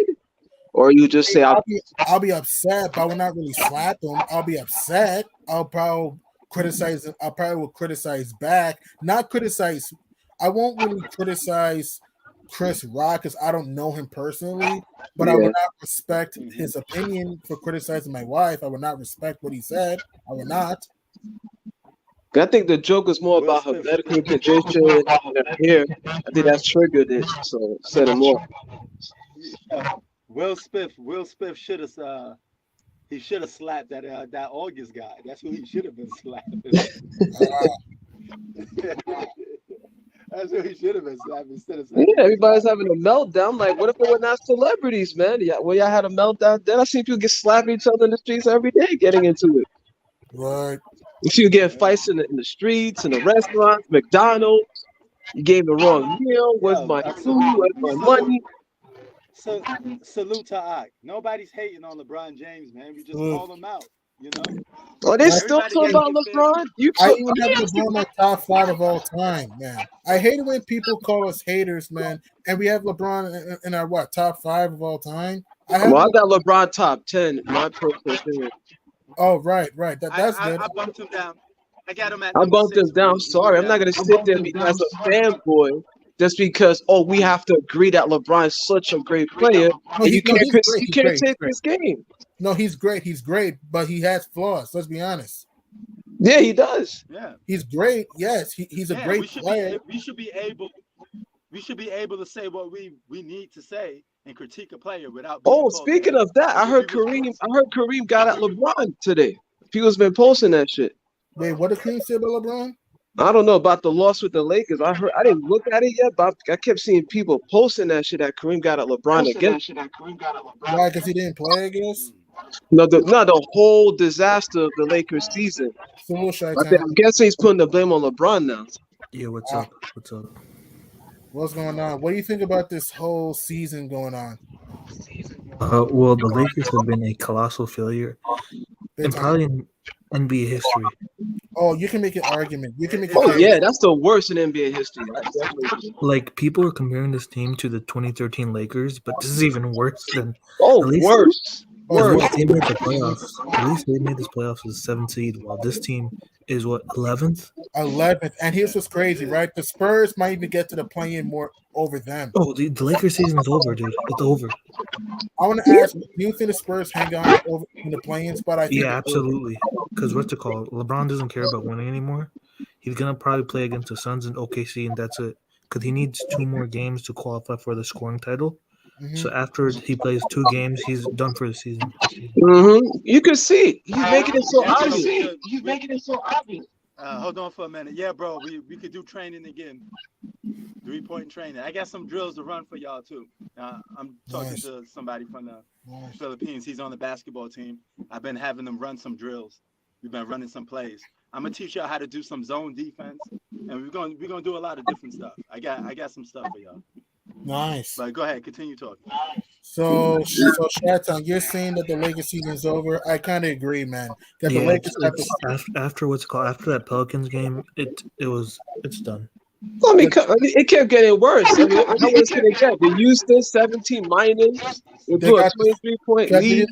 or you just say, I'll be upset, but I will not really slap him. I'll be upset. I'll probably criticize him. I probably will criticize back. Not criticize. I won't really criticize Chris Rock because I don't know him personally, but I yeah, would not respect Hmm. his opinion for criticizing my wife. I would not respect what he said. I would not. I think the joke was more Will about her Smith. medical condition and her hair. I think that triggered it, so set him off. Yeah. Will Smith should have he should have slapped that August guy. That's who he should have been slapping. Uh, That's who he should have been slapping instead of Yeah, slapping Chris everybody's Rock. having a meltdown. Like, what if they were not celebrities, man? Yeah, well, y'all had a meltdown. Then I see people get slapping each other in the streets every day, getting into it. right. You see you getting Yeah. fights in the streets, in the restaurants, McDonald's. You gave the wrong meal. Where's Yo, my food? Where's my salute, money? so, salute to Ak. Nobody's hating on LeBron James, man. We just Salute. call him out. You know, Are they I, still everybody talking got to about get fair LeBron? treatment. You I took. even have LeBron my top five of all time, man. I hate it when people call us haters, man. And we have LeBron in our what top five of all time. I have. Well, I got LeBron top 10. My personal opinion. Oh, right, right. I, That's I good. I bumped him down. I got him at I number bumped him six for down. I'm me. He moved sorry. I'm not down. gonna sit there and be as a fanboy just because we have to agree that LeBron's such a great player No, and he's great. you He's can't great. He's take great. this game. No, he's great. He's great, but he has flaws. Let's be honest. Yeah, he does. Yeah, He's great. Yes, he's a yeah. great player. We should be able to say what we need to say and critique a player without being Oh, called a speaking hater. of that, Like if we was friends. I heard Kareem got at LeBron today. People's been posting that shit. Wait, what did Cream say about LeBron? I don't know about the loss with the Lakers. I didn't look at it yet, but I kept seeing people posting that shit that Kareem got at LeBron again. Why? Because he didn't play, I guess. Mm. No, the whole disaster of the Lakers season. So what should I I'm guessing he's putting the blame on LeBron now. Yeah, what's Uh, up? What's up? what's going on? What do you think about this whole season going on? Well, the Lakers have been a colossal failure Big and time. probably in NBA history. Oh, you can make an argument. You can make a It's Oh case. yeah, that's the worst in NBA history. I definitely. Like people are comparing this team to the 2013 Lakers, but this is even worse than Oh, at least worse, at worse. least they made the playoffs. At least they made this playoffs as a 7th seed, while this team is what 11th. 11th. And here's what's it crazy, is. right? The Spurs might even get to the play-in more over them. Oh, the Lakers season is over, dude. It's over. I want to ask, do you think the Spurs hang on over in the play-in spot? I think Yeah, they will. absolutely. Because what's it called? LeBron doesn't care about winning anymore. He's gonna probably play against the Suns and OKC, and that's it. Because he needs 2 more games to qualify for the scoring title. Hmm. So after he plays 2 games, he's done for the season. You can see he's making it so Yeah, bro. obvious. Hold on for a minute. Yeah, bro. We could do training again. 3-point training. I got some drills to run for y'all too. I'm talking Nice. to somebody from the Nice. Philippines. He's on the basketball team. I've been having them run some drills. We've been running some plays. I'm gonna teach y'all how to do some zone defense, and we're gonna do a lot of different stuff. I got some stuff for y'all. Nice. But go ahead, continue talking. So Shatan, you're saying that the Lakers season is over. I kind of agree, man. Because the Yeah, Lakers got the after what's it called after that Pelicans game, it's done. It kept getting worse. I mean, how worse can it get? The Houston 17 minus. They they blew a got the 23-point Because lead.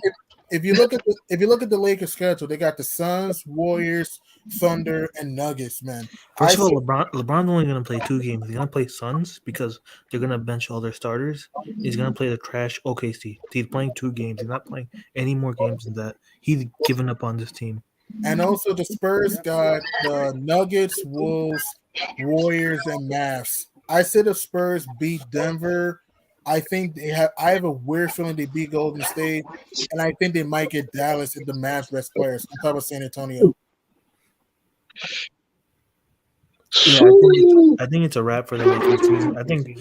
if you look at the Lakers schedule, they got the Suns, Warriors, Thunder, and Nuggets. Man, I First of all, see. LeBron's only gonna play 2 games. He's gonna play Suns because they're gonna bench all their starters. He's gonna play the trash OKC. He's playing 2 games. He's not playing any more games than that. He's given up on this team. And also the Spurs Yep. got the Nuggets, Wolves, Warriors, and Mavs. I said the Spurs beat Denver. I think they have. I have a weird feeling they beat Golden State, and I think they might get Dallas if the Mavs rest players on top of San Antonio. Yeah, I think it's a wrap for the Lakers season. I think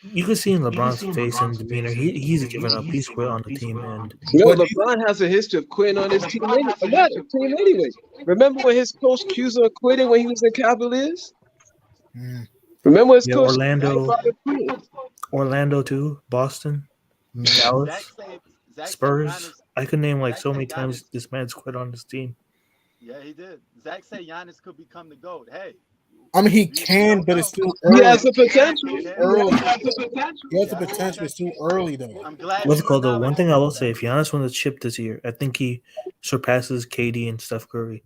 you can see in LeBron's face and demeanor, he's given up. He's quit on the team, and No, But LeBron has a history of quitting on his team. Anyway. Remember when his coach accused him of quitting when he was in Cavaliers? mm, Remember his yeah, coach? Orlando too, Boston, mm. Zach Dallas, said Zach said Spurs. Giannis. I could name like Zach so said many times Giannis. this man's quit on this team. Yeah, he did. Zach said Giannis could become the GOAT. Hey, I mean, he we can, don't but know. it's too He early. has the potential. He can. Early. He He has the has the potential. It's too potential. early, though. I'm glad What's you it called though? One acknowledge thing I that. will say, if Giannis wins the chip this year, I think he surpasses KD and Steph Curry.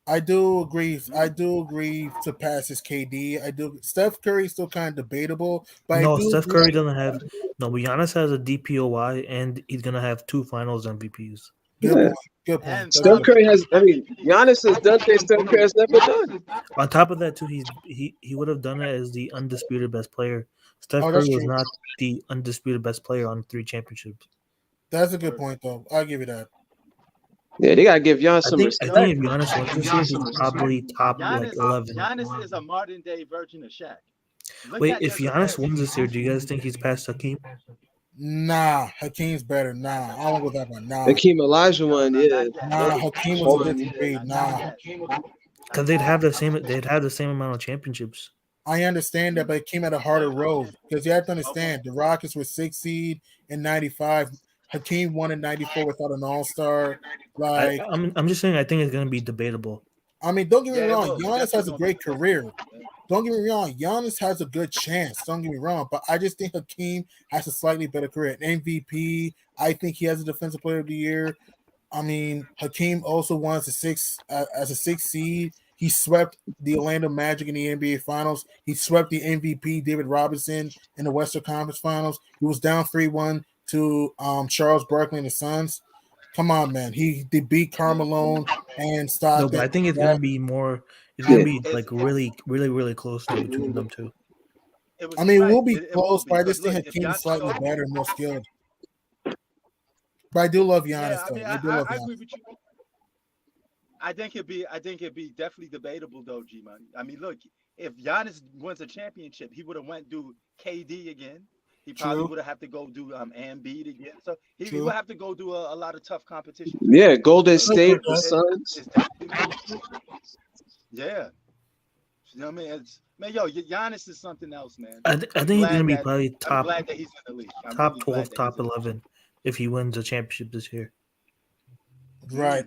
I do agree. I do agree to pass his KD. I do. Steph Curry is still kind of debatable, but I No, do Steph Curry agree. doesn't have. No, but Giannis has a DPOY, and he's gonna have 2 Finals MVPs. Good Yeah. point. Good point. And That's Steph good. Curry has, Giannis has done things Steph Curry has never done. On top of that, too, he would have done it as the undisputed best player. Steph Oh, Curry that's was true. not the undisputed best player on 3 championships. That's a good Word. point, though. I'll give you that. Yeah, they gotta give Giannis I some think I respect. think if Giannis wins this year, he's probably top like Giannis, 11. Giannis is a modern day version of Shaq. Look Wait, at if the Giannis wins comparison. this year, do you guys think he's past Hakeem? Nah, Hakeem's better. Nah, I won't go that one. Nah, Hakeem Elijah No, one, not yeah. yet. nah. Hakeem was a Hold on. different breed. Not Nah, yet. Because they'd have the same amount of championships. I understand that, but it came at a harder road because you have to Okay. understand the Rockets were 6 seed in '95. Hakeem won in '94 without an All Star. I Like, I'm just saying I think it's gonna be debatable. I mean, don't get me Yeah, it wrong. will. It's Giannis definitely has a gonna be great career. debatable. Man. Don't get me wrong. Giannis has a good chance. Don't get me wrong, but I just think Hakeem has a slightly better career. An MVP. I think he has a Defensive Player of the Year. I mean, Hakeem also won as a six seed. He swept the Orlando Magic in the NBA Finals. He swept the MVP David Robinson in the Western Conference Finals. He was down 3-1 to Charles Barkley and the Suns. Come on, man. They beat Carmelo and No, but Stockton. I think it's gonna Yeah. be more. It's gonna Yeah. be It's like really, really, really close though between them two. it was I mean, it will right. be It will close, be but I because just think look, if Hakeem is Giannis slightly go, better and more skilled. But I do love yeah, Giannis, I though. mean, I do love I agree Giannis. with you. I think it'd be definitely debatable though, G Money. I mean, look, if Giannis wins a championship, he would have went do KD again. He probably True, would have to go do Embiid again. So he would true. have to go do a lot of tough competition too. Yeah, Golden So True, State, the Jeff. Suns. it's definitely yeah. You know what I mean? It's man, yo, Giannis is something else, man. I think he's gonna be probably I'm top glad that he's in the league. I'm top really glad 12, that he's top in the 11 if he wins the championship this year. Right. league.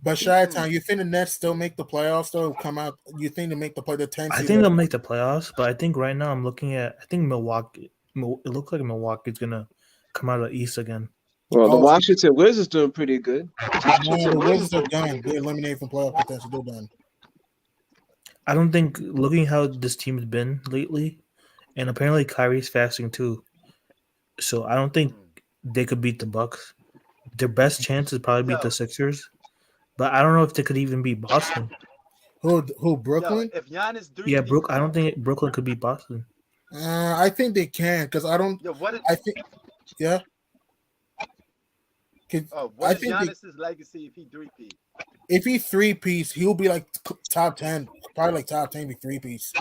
But Mm. Chi-Town, you think the Nets still make the playoffs, though? Come out, you think they make the 10 I seed? think they'll make the playoffs, but I think right now I'm looking at. I think Milwaukee. It looks like Milwaukee's gonna come out of the East again. Well, the Oh, Washington Wizards doing pretty good. no, Washington the Wizards Wizards are doing done. They're eliminated from playoff contention. They're done. I don't think looking how this team's been lately, and apparently Kyrie's fasting too. So I don't think Mm. they could beat the Bucks. Their best chance is probably beat the Yo, Sixers, but I don't know if they could even beat Boston. Who? yo, Brooklyn? if Giannis three Yeah, peat, Brook. I don't think Brooklyn could beat Boston. I think they can because I don't. yo, I think yeah. 'Cause what I is think Giannis's legacy if he three peat? if he three piece, he'll be like top 10, probably like top 10 with three piece.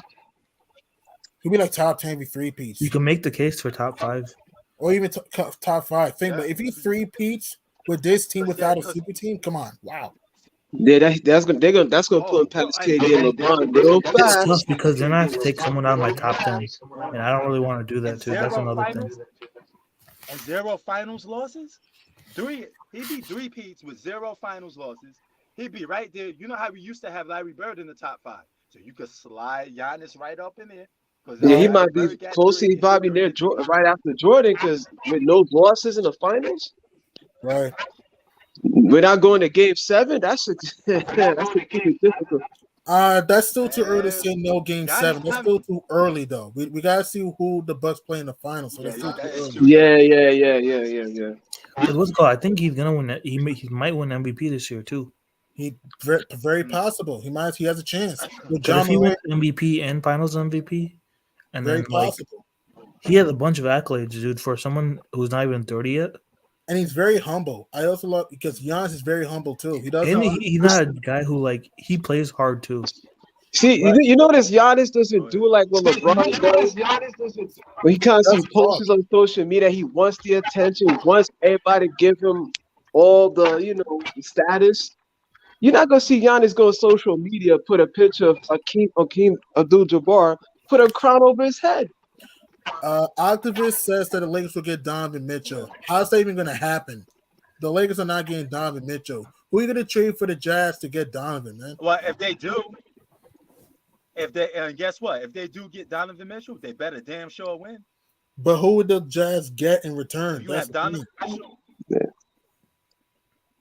He'll be like top 10 with three You piece, can make the case for top five. or even top five. Think, Yeah, but if he three peats with this team cause yeah, without a cause super team, come on, wow. Yeah, that's gonna put him yo, past and KD and LeBron real It's tough fast. because then I have to take someone out of my top 10, and I don't really want to do and that too. That's zero another thing. finals and zero finals losses. He'd be three peats with zero finals losses. He'd be right there. You know how we used to have Larry Bird in the top five, so you could slide Giannis right up in there because Yeah, he Right, Larry might be Bird got close to three, he and he'll probably be near the three. Right after Jordan because with no losses in the finals, right. without going to Game 7, that's that's extremely difficult. That's still too early to Man, say no game Giannis seven. That's come. still too early though. We gotta see who the Bucks play in the finals, so Yeah, that's still too that is early. true. That Yeah, is yeah, true. yeah, yeah, yeah, yeah. But what's called? I think he's gonna win. He might win MVP this year too. Very Mm, possible. He has a chance with But if John he wins Morant. MVP and Finals MVP, and Very then like possible, he has a bunch of accolades, dude, for someone who's not even 30 yet. and he's very humble. I also love because Giannis is very humble too. He doesn't. And yo, he's not a guy who like he plays hard too. See, Right. you notice Giannis doesn't oh yeah. do like what LeBron does. When he constantly That's talk. posts on social media, he wants the attention, he wants everybody to give him all the status. You're not gonna see Giannis go on social media, put a picture of Akeem Abdul-Jabbar, put a crown over his head. Activist says that the Lakers will get Donovan Mitchell. How's that even going to happen? The Lakers are not getting Donovan Mitchell. Who are you going to trade for the Jazz to get Donovan, man? Well, if they do, if they and guess what? If they do get Donovan Mitchell, they better damn sure win. But who would the Jazz get in If return? you That's have the Donovan thing. Mitchell, Yeah.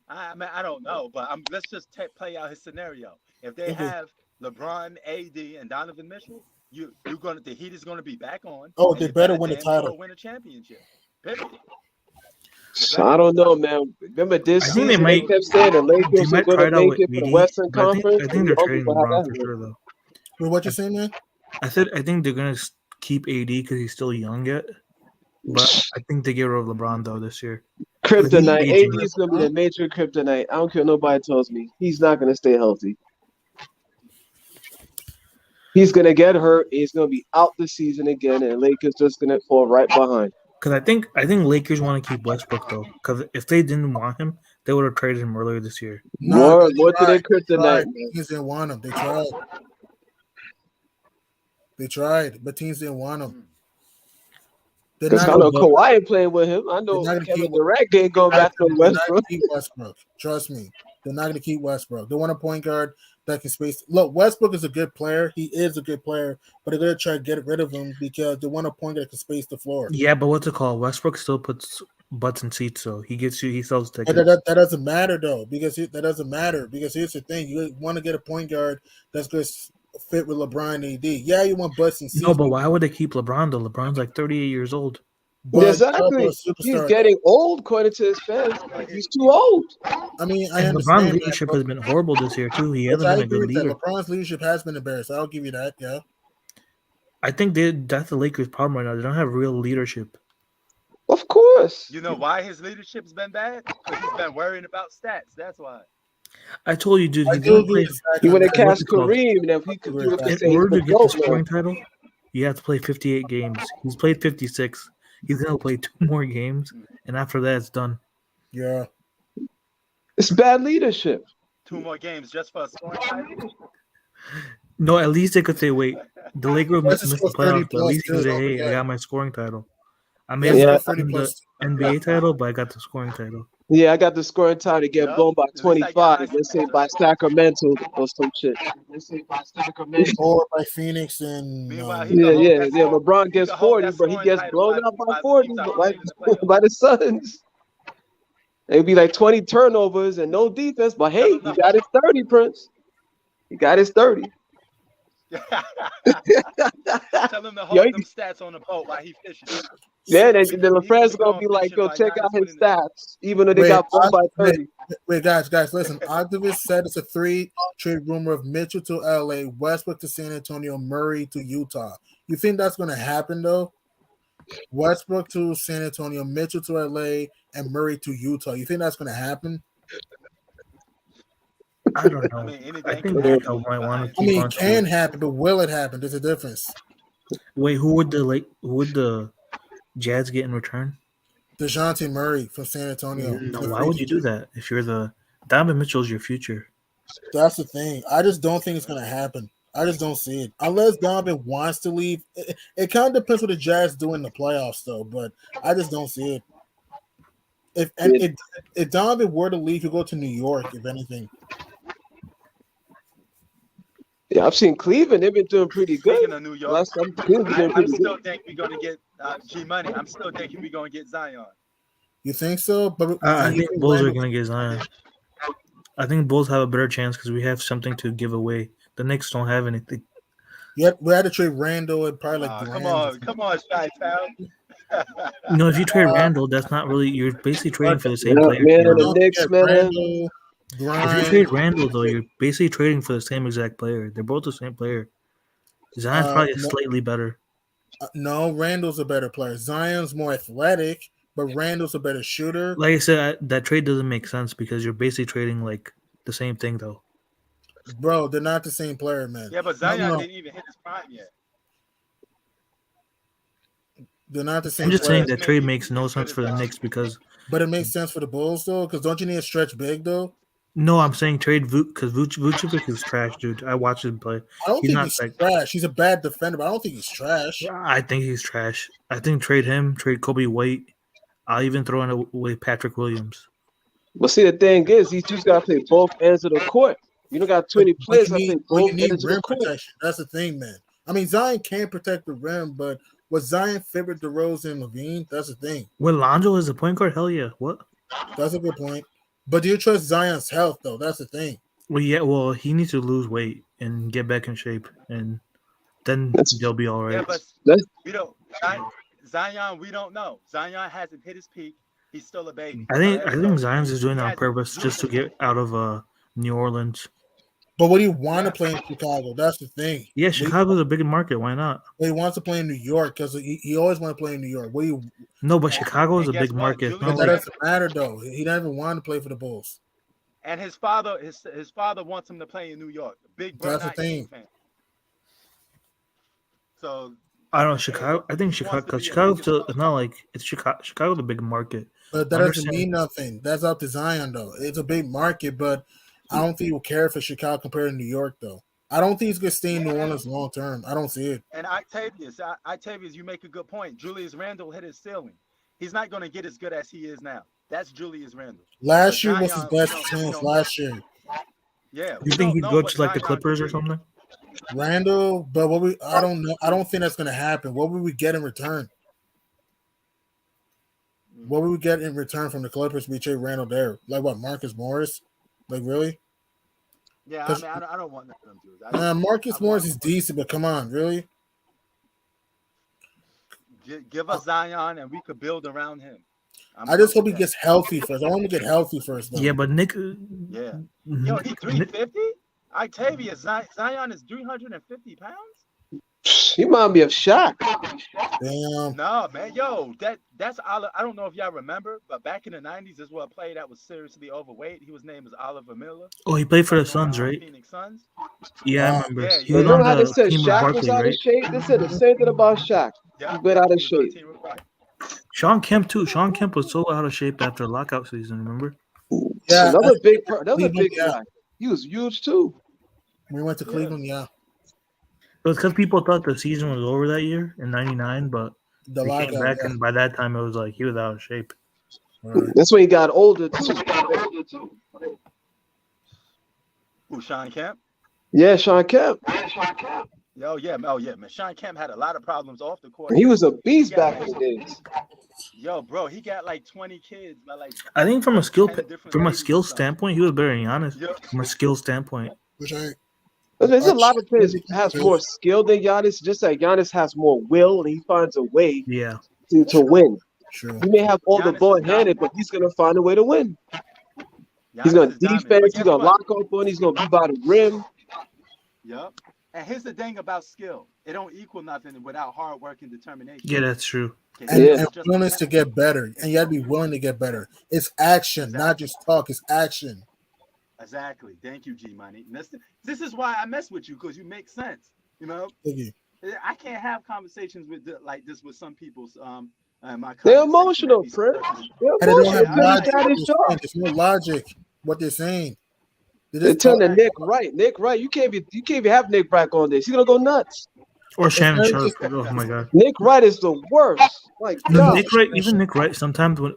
I mean, I don't know, but let's just play out his scenario. If they Okay. have LeBron, AD, and Donovan Mitchell, you're gonna the Heat is gonna be back on, Oh, and they you better better win the damn sure title. win a championship. Period. You So better. I don't know, man. Remember I this think they season they might kept saying the they Lakers were might gonna try it out make with it for the AD, Western but Conference, I and think we they're all know trading what LeBron for happened. sure though. Well, what you I, saying, man? I think they're gonna keep AD because he's still young yet, but I think they get rid of LeBron though this year because he's Kryptonite. Get aging. AD rid of is gonna be LeBron? the major kryptonite. I don't care what nobody tells me. He's not gonna stay healthy. He's gonna get hurt. He's gonna be out the season again, and Lakers just gonna fall right behind. Because I think Lakers want to keep Westbrook though. Because if they didn't want him, they would have traded him earlier this year. No, More to tried. their They tried. kryptonite, man. Kings didn't want him. They tried. They tried, but teams didn't want him. Mm. They're Because not I gonna. No, know but Kawhi ain't playing with him. I They're know not gonna Kevin keep. Durant ain't going back to They're not gonna Westbrook. keep Westbrook. Trust me. They're not gonna keep Westbrook. They want a point guard that can space. Look, Westbrook is a good player. He is a good player, but they're gonna try to get rid of him because they want a point guard that can space the floor. yeah, but what's it called? Westbrook still puts butts in seats, so he sells But tickets. that doesn't matter though, because that doesn't matter because here's the thing: you want to get a point guard that's going to fit with LeBron and AD. Yeah, you want butts and No, seats, but why would they keep LeBron though? LeBron's like 38 years old. but also a Exactly. He's superstar. getting old, according to his fans. But He's too old. I mean, I And LeBron's understand that, leadership has been horrible this year too. He which hasn't I been a agree good with that. leader. LeBron's leadership has been embarrassed. I'll give you that. Yeah. I think that's the Lakers' problem right now. They don't have real leadership. Of course. you know why his leadership's been bad? Because he's been worrying about stats. That's why. I told you, dude, I he's do gonna agree play. with Zach He on would have that. What's cast it called? Kareem, and if I he could agree do with it the that. In same order for to get the dope man. scoring title, you have to play 58 games. He's played 56. He's gonna play 2 more games, Mm. and after that, it's done. Yeah. It's bad leadership. 2 more games just for a scoring title. No, at least they could say, "Wait, the Lakers Plus, it missed the scores 30 playoffs, but at plus least you too. can say, Don't hey, I forget. got my scoring title. I He may has have to Yeah, score not 30 won the plus. NBA title, but I got the scoring title." yeah, I got the scoring time to get Yep. blown by At least I get 25. my Let's say stats by up. Sacramento or some shit. Or by Phoenix and Meanwhile, he Yeah, could hold yeah, that yeah. score. LeBron He gets could hold 40, that but he scoring gets title blown out by while the 40 teams are by, winning in the playoffs. by the Suns. It'd be like 20 turnovers and no defense, but Tell hey, him he to got his 30, Prince. He got his 30. Tell him to Yo, hold them stats on the boat while he fishing. yeah, then He gonna LaFrance be gonna going be like, fishing yo, while check out Giannis his winning the. stats, even though they wait, got blown by wait, 30. wait, guys, listen. Activists said it's a three-trade rumor of Mitchell to LA, Westbrook to San Antonio, Murray to Utah. You think that's going to happen though? Westbrook to San Antonio, Mitchell to LA, and Murray to Utah. You think that's going to happen? I don't I know. mean, I anything can think happen Utah when you might want behind to I keep mean, on it to it. can happen, but will it happen? There's a difference. Wait, who would the Jazz get in return? DeJounte Murray from San Antonio No, in a why free would you do agent. that if you're the Donovan Mitchell's your future? That's the thing. I just don't think it's going to happen. I just don't see it unless Donovan wants to leave. It kind of depends what the Jazz do in the playoffs, though. But I just don't see it. Yeah, If Donovan were to leave, he'll go to New York. If anything, yeah, I've seen Cleveland. They've been doing pretty good. Speaking of New York, Last time Cleveland been doing I'm pretty still good. think we're gonna get G Money. I'm still thinking we're gonna get Zion. you think so? But I and you think think Bulls are Randall? gonna get I Zion. do. I think Bulls have a better chance because we have something to give away. The Knicks don't have anything. Yet we had to trade Randall and probably like Come Grimes. on, come on, Shy Town. No, if you trade Randall, that's not really. You're basically trading But for the same Yeah, player. To man, be the honest, don't Knicks, forget man. Randall, if you Grimes. trade Randall though, you're basically trading for the same exact player. They're both the same player. Zion's probably No, slightly better. no, Randall's a better player. Zion's more athletic, but Randall's a better shooter. Like I said, that trade doesn't make sense because you're basically trading like the same thing though. Bro, they're not the same player, man. Yeah, but No, Zion no, didn't even hit his prime yet. they're not the I'm same just He saying player. just that made trade he, makes he no as good sense as for the Knicks because But it makes sense for the Bulls though, because don't you need to stretch big though? no, I'm saying trade because Vucevic is trash, dude. I watched him play. I don't He's think not he's like. trash. He's a bad defender, but I don't think he's trash. I think he's trash. I think trade him, trade Kobe White. I'll even throw in away Patrick Williams. But see, the thing is, he's just got to play both ends of the court. You don't got too But many but players that play you both need ends of the rim court. protection. That's the thing, man. I mean, Zion can protect the rim, but was Zion favorite DeRozan and Levine? That's the thing. When Lonzo is a point guard, hell yeah. What? That's a good point. But do you trust Zion's health though? That's the thing. Well, yeah. Well, he needs to lose weight and get back in shape, and then That's they'll be all yeah, right. but that's we don't Zion. We don't know. Zion hasn't hit his peak. He's still a baby. I All think right, I think so Zions is doing he that on hasn't purpose reached just to his peak. get out of New Orleans. But what do you want to Yeah, play in Chicago? That's the thing. Yeah, Chicago's a big market. Why not? He wants to play in New York because he always want to play in New York. What do you? No, but and, Chicago is and a guess big what? market. It's But not Julius that like Randle doesn't matter though. He doesn't want to play for the Bulls. and his father wants him to play in New York. Big That's the Bernard King thing. fan. So I don't know and Chicago. I think he Chicago wants to because be in the Chicago biggest still it's market. not like it's Chicago. Chicago's a big market. But I that doesn't understand. mean nothing. That's up to Zion though. It's a big market, but I don't think he'll care for Chicago compared to New York though. I don't think he's gonna stay in New Orleans long term. I don't see it. And Octavius, you make a good point. Julius Randle hit his ceiling. He's not going to get as good as he is now. That's Julius Randle. But Last year was his Zion, best chance. Last year, yeah, You we think don't he'd know go what to like the Zion can Clippers or do. something? Randall. But I don't know. I don't think that's gonna happen. What would we get in return? What would we get in return from the Clippers? We trade Randall there, like what? Marcus Morris? Like really? Yeah, I Because mean, I don't want none of them dudes. I Marcus Morris want is decent, but come on, really? give us Zion, and we could build around him. I'm I good just hope with he that. gets healthy first. I want him to get healthy first, though. Yeah, but Nick. Yeah. Yo, he 350. Octavius Zion is 350 pounds. He remind me of Shaq. Damn. No, man, yo, that's Oliver. I don't know if y'all remember, but back in the '90s, this was a player that was seriously overweight. His name was Oliver Miller. Oh, he played for the Played on Suns, right? Phoenix Suns. Yeah, I Wow. remember. Yeah, He yeah. was Remember on how they the said team with Shaq was Barkley, out of right? shape? They said the same thing about Shaq. Yeah, He went out of he was on the shape. team with Barkley. Sean Kemp too. Sean Kemp was so out of shape after lockout season. Remember? Yeah, Another big Cleveland, yeah. guy. He was huge too. We went to Yeah. Cleveland, yeah. It was because people thought the season was over that year in '99, but The they came lockout, back, yeah. and by that time it was like he was out of shape. Right. That's when he got older too. Who, Sean Kemp? Yeah, Sean Kemp. Oh yeah, man. Sean Kemp had a lot of problems off the court. He was a He beast got back in like, the days. yo, bro, he got like 20 kids by like I think from a 10 different ladies or something. standpoint, he was better than Giannis. Yep. From a skill standpoint, Which I There's a lot of players Really has too. more skill than Giannis. Just like Giannis has more will, and he finds a way yeah. to win. True. He may have all the Giannis ball is handed, but he's gonna find a way to win. He's Giannis gonna is dominant. defense. But He's guess gonna what? lock up on. He's gonna be by the rim. Yep. And here's the thing about skill: it don't equal nothing without hard work and determination. Yeah, that's true. Okay, And, Yeah. and it's just willingness to get better. And you got to be willing to get better. It's action, not Exactly. just talk. It's action. Exactly. Thank you, G Money. This is why I mess with you, because you make sense. You know, Thank you. I can't have conversations like this with some people's my They're comment section emotional, that be Prince. surfacing. They're And they don't emotional. have Yeah, He's logic. got his job. There's no logic what they're saying. They They just turn talk. to Nick Wright. Nick Wright, you can't even have Nick back on this. He's gonna go nuts. Or It's Shannon not Sharp. just Oh my god. Nick Wright is the worst. Like God. Nick Wright, even Nick Wright. Sometimes when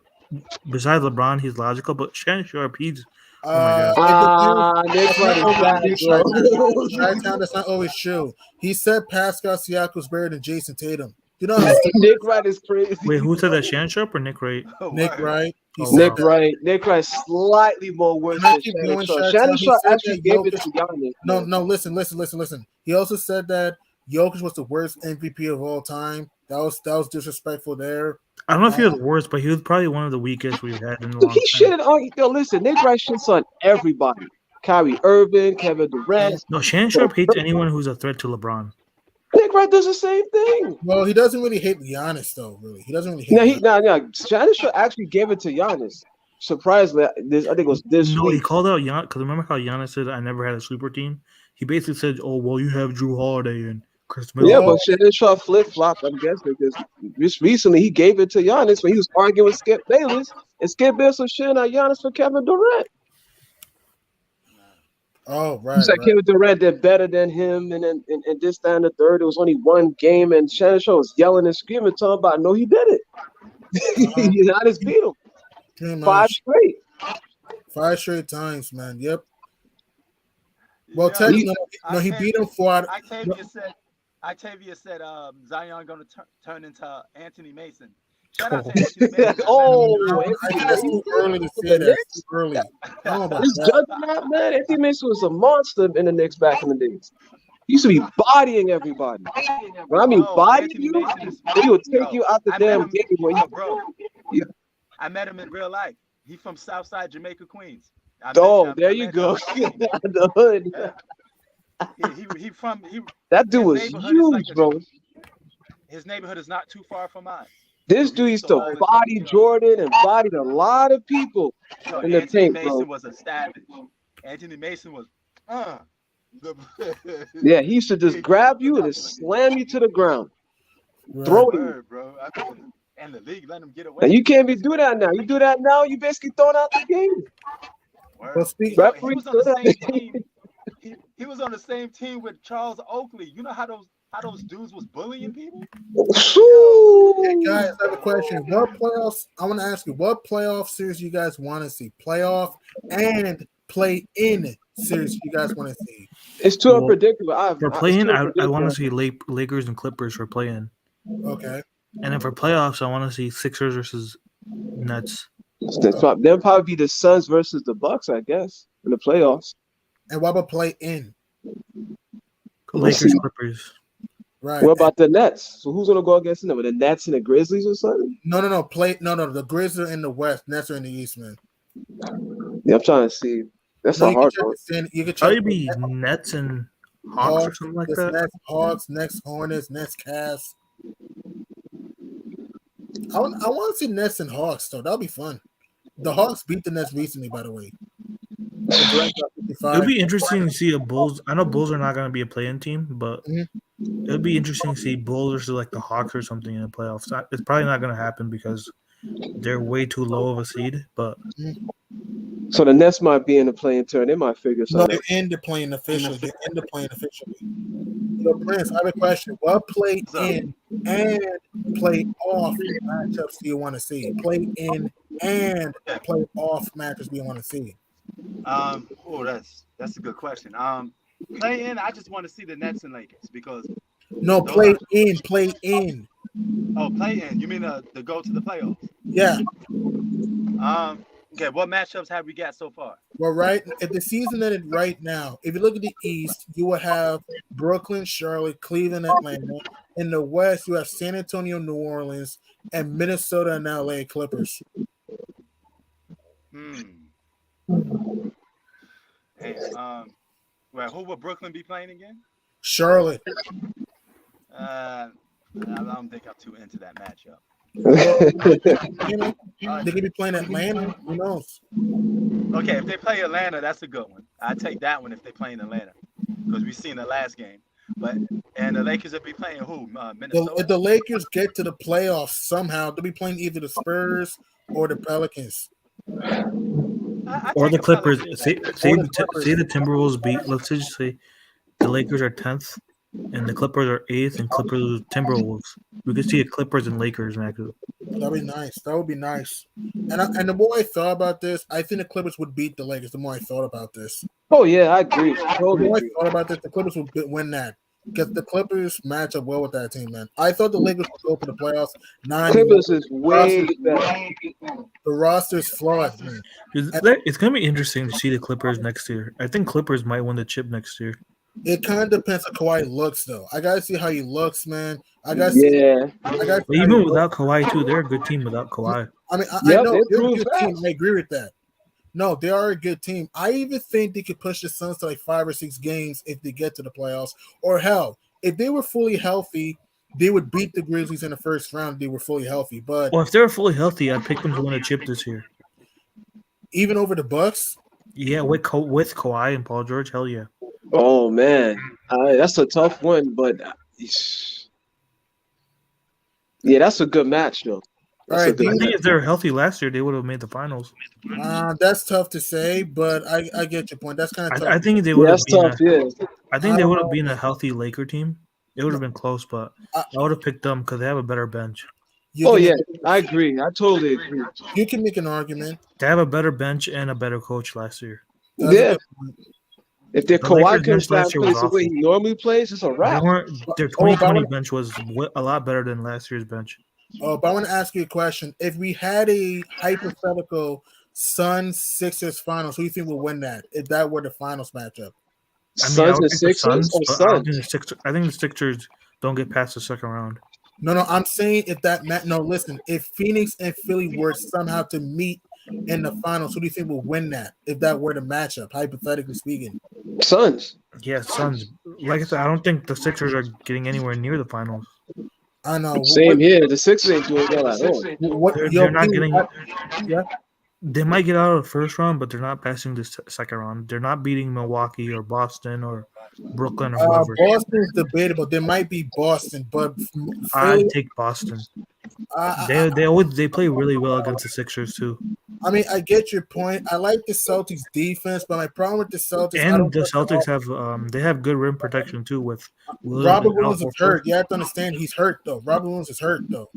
besides LeBron, he's logical, but Shannon Sharp, he's oh my god. Nick That's Wright not is bad, always bro. true. Chi-Town, that's not always true. He said Pascal Siakam's better than Jason Tatum. You know, Nick Wright is crazy. Wait, who said that? Shannon Sharp or Nick Wright? Nick Word. Wright. He Oh, said Nick wow. Wright. Nick Wright slightly more worse Can I than keep Shannon going, Sharp. Chi-Town? Shannon He Sharp said actually that gave it Jokic- to Giannis. No, man. no, listen. He also said that Jokic was the worst MVP of all time. That was disrespectful there. I don't know if he was worse, but he was probably one of the weakest we've had in a long He time. shitted on. Yo, listen, Nick Wright shits on everybody. Kyrie Irving, Kevin Durant. No, Shannon Sharp hates anyone who's a threat to LeBron. Nick Wright does the same thing. Well, he doesn't really hate Giannis though. Really, he doesn't really hate. No, Giannis. Shannon Sharp actually gave it to Giannis. Surprisingly, I think it was this No, he week. called out Giannis because remember how Giannis said I never had a super team. He basically said, "Oh well, you have Drew Holiday and Chris Middleton." Yeah, but Shannon Sharp flip flopped, I'm guessing, because just recently he gave it to Giannis when he was arguing with Skip Bayless, and Skip Bayless was shitting on Giannis for Kevin Durant. Oh, He right. said Kevin Durant did better than him, and then and this, that, and the third. It was only one game, and Shannon Sharp was yelling and screaming, talking about, no, he did it. Giannis beat him Pretty 5 much. straight. 5 straight times, man. Yep. Well, Yo, technically, no, he beat him 4 out. Octavia said Zion gonna turn into Anthony Mason. Shout out to Anthony Mason. Oh, I think that's too early to say that. It's too early. I don't know about This that. judging that, man. Anthony Mason was a monster in the Knicks back in the days. He used to be bodying everybody. When I mean bodying Anthony you, Mason is- he would take you out the I met damn him- game where you. bro. Yeah. I met him in real life. He from Southside Jamaica, Queens. There you go. The hood. He from That dude his was neighborhood is huge, like a- bro. his neighborhood is not too far from mine. This dude used to body Jordan and bodied a lot of people Yo, in the Anthony paint, Mason bro. was a savage. Anthony Mason was Yeah, he used to just grab you and just slam you to the ground, throw you. Word, bro. And the league let him get away. And you can't be do that now. You do that now, you basically thrown out the game. Word. Well, speak- Yo, he Referee was on the stood same team. He was on the same team with Charles Oakley. You know how those dudes was bullying people? Yo, Hey guys, Shoo! I have a question. What playoffs? I want to ask you, what playoff series you guys want to see? Playoff and play-in series you guys want to see? It's too Well, unpredictable. for It's playing, too I want to unpredictable. see Lakers and Clippers for playing, Okay. and then for playoffs, I want to see Sixers versus Nets. They'll probably be the Suns versus the Bucks, I guess, in the playoffs. And what about play-in? Let's see. Lakers Clippers. Right. What And about the Nets? So who's gonna go against them? The Nets and the Grizzlies or something? no. No. The Grizzlies are in the West. Nets are in the East, man. Yeah, I'm trying to see. That's No, a you can hard check one. the stand. You can check Probably be Nets and Hawks or Hawks, something like this that. Nets, Hawks, Nets, Hornets, Nets, Cavs. I want to see Nets and Hawks though. That'll be fun. The Hawks beat the Nets recently, by the way. The Direct got It would 55. be interesting to see a Bulls. I know Bulls are not going to be a play-in team, but Mhm. it would be interesting to see Bulls versus like the Hawks or something in the playoffs. It's probably not going to happen because they're way too low of a seed. But So the Nets might be in the playing turn. They might figure No, something they're out. in the playing officially. They're in the playing officially. So, Prince, I have a question. What play what's up? in and play off matchups do you want to see? Play in and Okay. play off matchups do you want to see? Oh, that's a good question. Play in, I just want to see the Nets and Lakers because No, those play are in, play in. play in. You mean to go to the playoffs? Yeah. Okay, what matchups have we got so far? Well, right at the season that it right now, if you look at the East, you will have Brooklyn, Charlotte, Cleveland, Atlanta. In the West, you have San Antonio, New Orleans, and Minnesota and LA Clippers. Hey, well, who will Brooklyn be playing again? Charlotte. I don't think I'm too into that matchup. You know, they could be playing Atlanta. Who knows? Okay, if they play Atlanta, that's a good one. I take that one if they play in Atlanta because we've seen the last game. But and the Lakers will be playing who? If Minnesota. the Lakers get to the playoffs somehow, they'll be playing either the Spurs or the Pelicans. I or take the the Clippers. Pelicans. Say Or the Clippers. say the Timberwolves beat. Let's just say the Lakers are 10th and the Clippers are 8th, and Clippers Timberwolves. We could see a Clippers and Lakers matchup. That'd be nice. That would be nice. And the more I thought about this, I think the Clippers would beat the Lakers. The more I thought about this, Oh yeah, I agree. the Totally more I agree. thought about this, the Clippers would win that because the Clippers match up well with that team, man. I thought the Lakers would go to the playoffs. Not anymore. Clippers is way better. The roster's flawed, man. It's gonna be interesting to see the Clippers next year. I think Clippers might win the chip next year. It kind of depends on Kawhi looks, though. I gotta see how he looks, man. I gotta see. Yeah. I gotta But see how he even looks. without Kawhi too, they're a good team without Kawhi. I mean, I Yep, know they they're a improved good team. fast. I agree with that. No, they are a good team. I even think they could push the Suns to like 5 or 6 games if they get to the playoffs. Or hell, if they were fully healthy, they would beat the Grizzlies in the first round. If they were fully healthy, but Well, if they're fully healthy, I'd pick them to win a chip this year. even over the Bucks, Yeah, with Kawhi and Paul George, hell yeah. Oh man, that's a tough one, but yeah, that's a good match though. That's All a right, good I think match. if they were healthy last year, they would have made the finals. that's tough to say, but I get your point. That's kind of tough. I think they Yeah, would have that's been. tough. Yeah. I think I they don't would have know, been a man. healthy Laker team. It would have been close, but I- I would have picked them because they have a better bench. You Oh can yeah, make, I agree. I totally agree. you can make an argument. They have a better bench and a better coach last year. That's a Yeah, good point. if their The Lakers Kawhi comes bench back last and year was plays the way awful. he normally plays, it's a They wrap. weren't. Their Oh, but I 2020 want bench was a lot better than last year's bench. but I want to ask you a question. If we had a hypothetical Suns Sixers finals, who do you think will win that? If that were the finals matchup? I mean, I Suns would and pick the Sixers Suns, or but I don't think Suns? the Sixers. I think the Sixers don't get past the second round. No, I'm saying if that no, listen, if Phoenix and Philly were somehow to meet in the finals, who do you think will win that? If that were the matchup, hypothetically speaking. Suns. Yeah, Suns. Like I said, I don't think the Sixers are getting anywhere near the finals. I know. Same here. The Sixers ain't doing well at all. They're not getting. Yeah. They might get out of the first round, but they're not passing the second round. They're not beating Milwaukee or Boston or Brooklyn or whoever. Boston's debatable. There might be Boston, but I Philly. take Boston. I They play really well against the Sixers too. I mean, I get your point. I like the Celtics defense, but my problem with the Celtics, I And don't the trust them Celtics all. have they have good rim protection too with Williams Robert and Al Williams is Horford. hurt. You have to understand he's hurt though. Robert Williams is hurt though.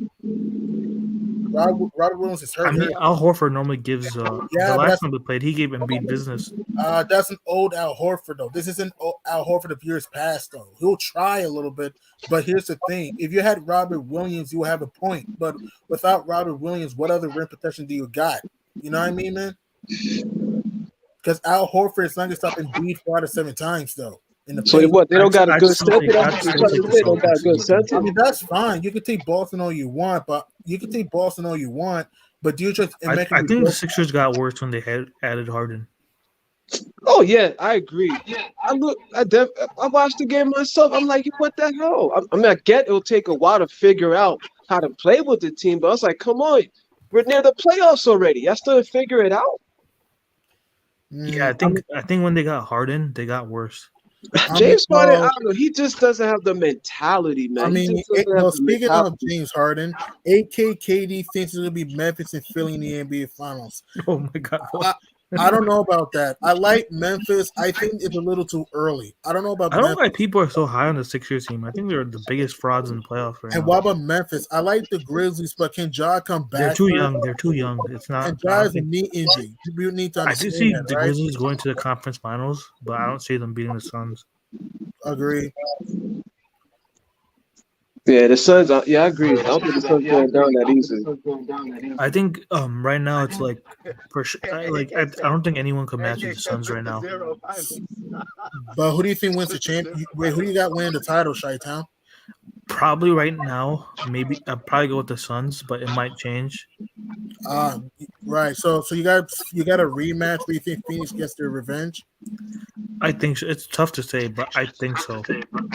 Robert Williams is I hurt. mean, Al Horford normally gives the Yeah, but last time they played, he gave Embiid business. that's an old Al Horford though. This isn't Al Horford of years past though. He'll try a little bit, but here's the thing: if you had Robert Williams, you would have a point. But without Robert Williams, what other rim protection do you got? You know what I mean, man? Because Al Horford is not gonna stop Embiid 4 out of 7 times though in the So paint. what? They don't got a I'd good still center. take That's I'd what you're still trying take to the say. They don't got a Celtics. good I center. mean, that's fine. You can take Boston all you want, but you can take Boston all you want. But do you just and make I me think the go? Sixers got worse when they had added Harden. Oh yeah, I agree. I watched the game myself. I'm like, what the hell? I mean, I get it'll take a while to figure out how to play with the team, but I was like, come on, we're near the playoffs already. I still didn't figure it out. Yeah, I mean, I think when they got Harden, they got worse. James Harden, I well, don't know. He just doesn't have the mentality, I man. He mean, just doesn't have well. the Speaking of mentality. James Harden, AKKD thinks it's gonna be Memphis and Philly in the NBA Finals. Oh my god, what? I, I don't know about that. I like Memphis. I think it's a little too early. I don't know about I don't know why Memphis. people are so high on the Sixers team. I think they're the biggest frauds in the playoffs right And now. what about Memphis? I like the Grizzlies, but can Ja come They're back too first? young. They're too young. It's not. And I Ja don't has a think. knee injury. You need to I do understand see that, the right? Grizzlies going to the conference finals, but I don't see them beating the Suns. Agree. Yeah, the Suns. Yeah, I agree. I don't think the Suns going down that easy. I think right now it's like for sure. I don't think anyone can match AK the kept Suns it right to now. zero finals. But who do you think wins the champ? Wait, who do you got winning the title, Chi-Town? Probably right now, maybe I'd probably go with the Suns, but it might change. Uh, right. So you got a rematch where you think Phoenix gets their revenge? I think so. It's tough to say, but I think so.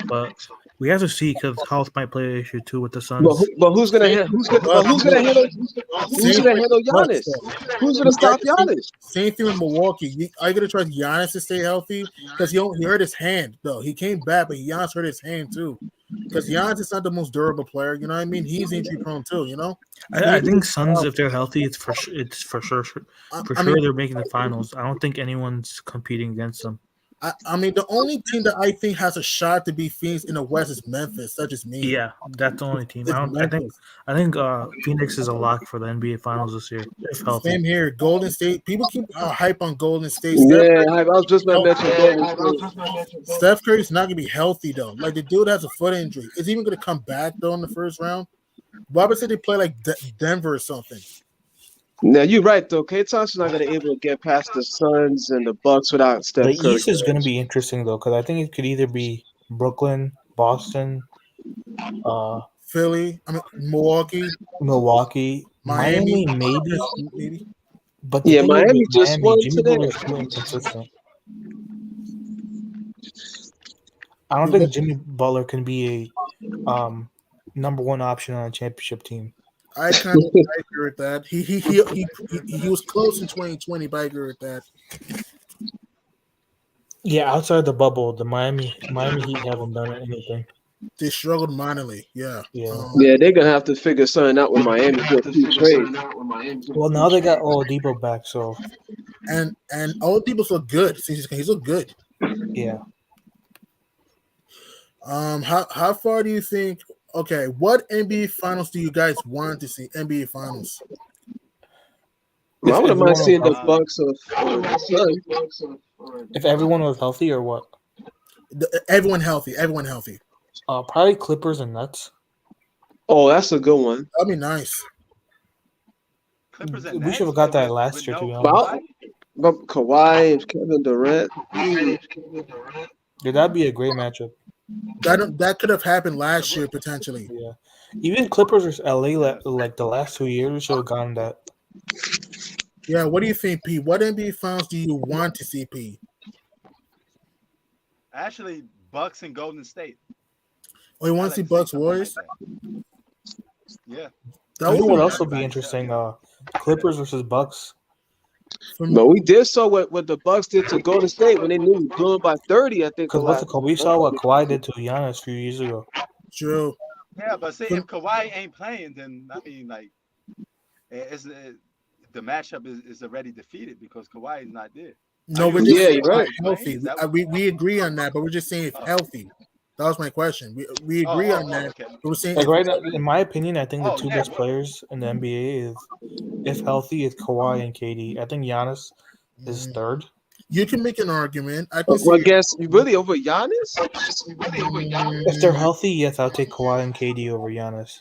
But we have to see because health might play an issue too with the Suns. But who's gonna Same handle? thing with the Bucks. Who's gonna handle? Who's Same thing gonna with handle the Bucks, Giannis? though. Who's gonna You got stop to see. Giannis? Same thing with Milwaukee. Are you gonna trust Giannis to stay healthy? Because he hurt his hand though. He came back, but Giannis hurt his hand too. Because Giannis is not the most durable player. You know what I mean? He's injury prone too. You know. I think Suns, if they're healthy, it's for sure I mean, they're making the finals. I don't think anyone's competing against them. I mean, the only team that I think has a shot to beat Phoenix in the West is Memphis. That's just me. Yeah, that's the only team. It's Memphis. I think Phoenix is a lock for the NBA Finals this year if healthy. Same here. Golden State. People keep hype on Golden State. Yeah, I was just about to mention Golden State. Steph Curry's not gonna be healthy though. Like the dude has a foot injury. Is he even gonna come back though in the first round? Robert said they play like Denver or something. Now you're right though. K Thompson's not gonna able to get past the Suns and the Bucks without The Steph Curry. East is going to be interesting though because I think it could either be Brooklyn, Boston, Philly. I mean Milwaukee, Milwaukee, Miami, Miami, maybe. maybe. But the Yeah, thing is Miami with just Miami, won Jimmy today. Butler's too inconsistent. I don't You got- think Jimmy Butler can be a number one option on a championship team. I kind of agree with that. He was close in 2020, but I agree with that. Yeah, outside the bubble, the Miami Heat haven't done anything. They struggled minorly. Yeah. Yeah. Yeah, they're gonna have to figure something out with Miami for a few trades. Well, now they got Oladipo back, so And all the people look good. He's look good. yeah. How far do you think? Okay, what NBA finals do you guys want to see? NBA finals. Well, I wouldn't mind seeing the healthy. Bucks or the Suns. If everyone was healthy or what? Everyone healthy. Everyone healthy. Probably Clippers and Nets. Oh, that's a good one. That'd be nice. Clippers and We should have Nets got that with last year, to no be But, honest. but Kawhi and Kevin Durant. Yeah, that'd be a great matchup. That could have happened last year potentially. Yeah. Even Clippers versus LA, like the last 2 years, we should have gotten that. Yeah. What do you think, P? What NBA finals do you want to see, P? Actually, Bucks and Golden State. Oh, you I want like to see to see Bucks something Warriors? like that. Yeah. That You know would what be else would be Everybody interesting? yeah. Clippers versus Bucks. for me. But we did saw what the Bucks did to Golden State when they knew we blew them by 30. I think the Because what's last. it called? We saw what Kawhi did to Giannis a few years ago. True. Yeah, but see, For- if Kawhi ain't playing, then I mean, like, it's the matchup is already defeated because Kawhi is not there. Are No, you we're just Yeah, assuming saying you're right. if Kawhi's playing? healthy. Is that what? We agree on that, but we're just saying if Oh, healthy. That was my question. We agree on that. okay. But we're saying Like if right now, in my opinion, I think the Oh two yeah, best players in the NBA is, if healthy, is Kawhi and KD. I think Giannis is mm, third. you can make an argument. I can Well, I see. guess you really over Giannis? If they're Mm, healthy, yes, I'll take Kawhi and KD over Giannis.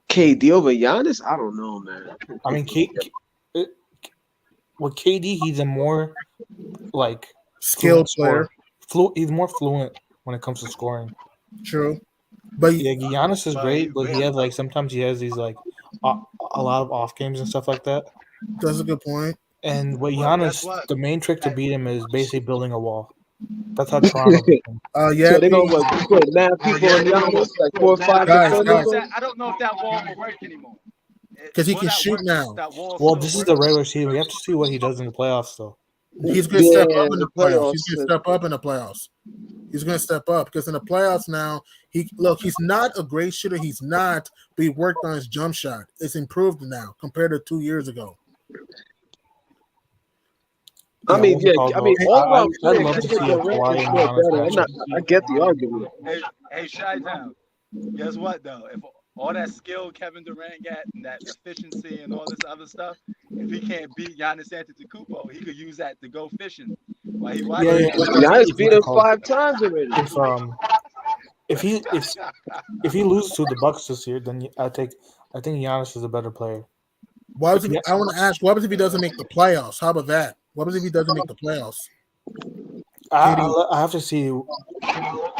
KD over Giannis? I don't know, man. I mean, uh, with KD, he's a more like fluent skilled player, scorer. He's more fluent when it comes to scoring. true, but Yeah, Giannis is but he great, but he will. has like sometimes he has these like a, a lot of off games and stuff like that. that's a good point. And with Well, guess Giannis, what? the main trick to beat him is basically building a wall. That's how Toronto beat him. Yeah, So they're gonna put mad people on Giannis, like 4 or 5 I guys, don't know defenders if guys, on that him? I don't know if that wall will work anymore. because he Will can that shoot work? now. That wall Well, still this is work? the regular season. We have to see what he does in the playoffs, though. He's gonna Yeah, step up in the the playoffs. He's playoffs. gonna step up in the playoffs. He's gonna step up because in the playoffs now, he's not a great shooter. He's not, but he worked on his jump shot. It's improved now compared to 2 years ago. I Yeah, mean, what's it yeah, call I mean, though? all around I'd player, love to Kevin see a Durant can Kawhi and score Giannis better. matchup. I get the argument. Hey, Shy Town. Guess what though? If all that skill Kevin Durant got and that efficiency and all this other stuff, if he can't beat Giannis Antetokounmpo, he could use that to go fishing while he Yeah, watching yeah. Giannis Giannis What's beat it him called? Antetokounmpo. 5 times already. If he if he loses to the Bucks this year, then I think Giannis is a better player. Why was If if, yeah, I want to ask? What happens if he doesn't make the playoffs? How about that? What happens if he doesn't make the playoffs? KD. I have to see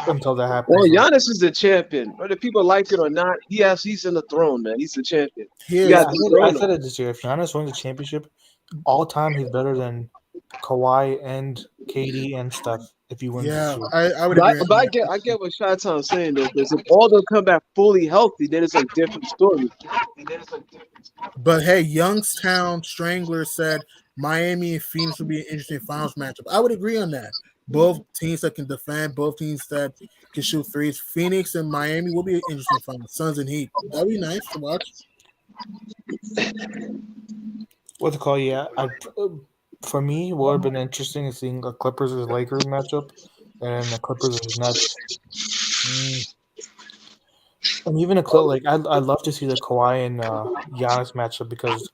until that Well, happens. Though. Giannis is the champion. Whether people like it or not, he's in the throne, man. He's the champion. He You Yeah, got is. to I dethrone him. said it this year. If Giannis wins the championship, all time he's better than Kawhi and KD and stuff. If he wins this Yeah, year, I would agree on But that. I get what Chi-Town's saying though, because if all of them come back fully healthy, then it's a different story. But hey, Youngstown Strangler said Miami and Phoenix would be an interesting finals matchup. I would agree on that. Both teams that can defend, both teams that can shoot threes. Phoenix and Miami will be an interesting finals. Suns and Heat. That'd be nice to watch. what's it called? Yeah, for me, what would have been interesting is seeing a Clippers versus Lakers matchup, and the Clippers versus Nets. Mm, And even I'd love to see the Kawhi and Giannis matchup because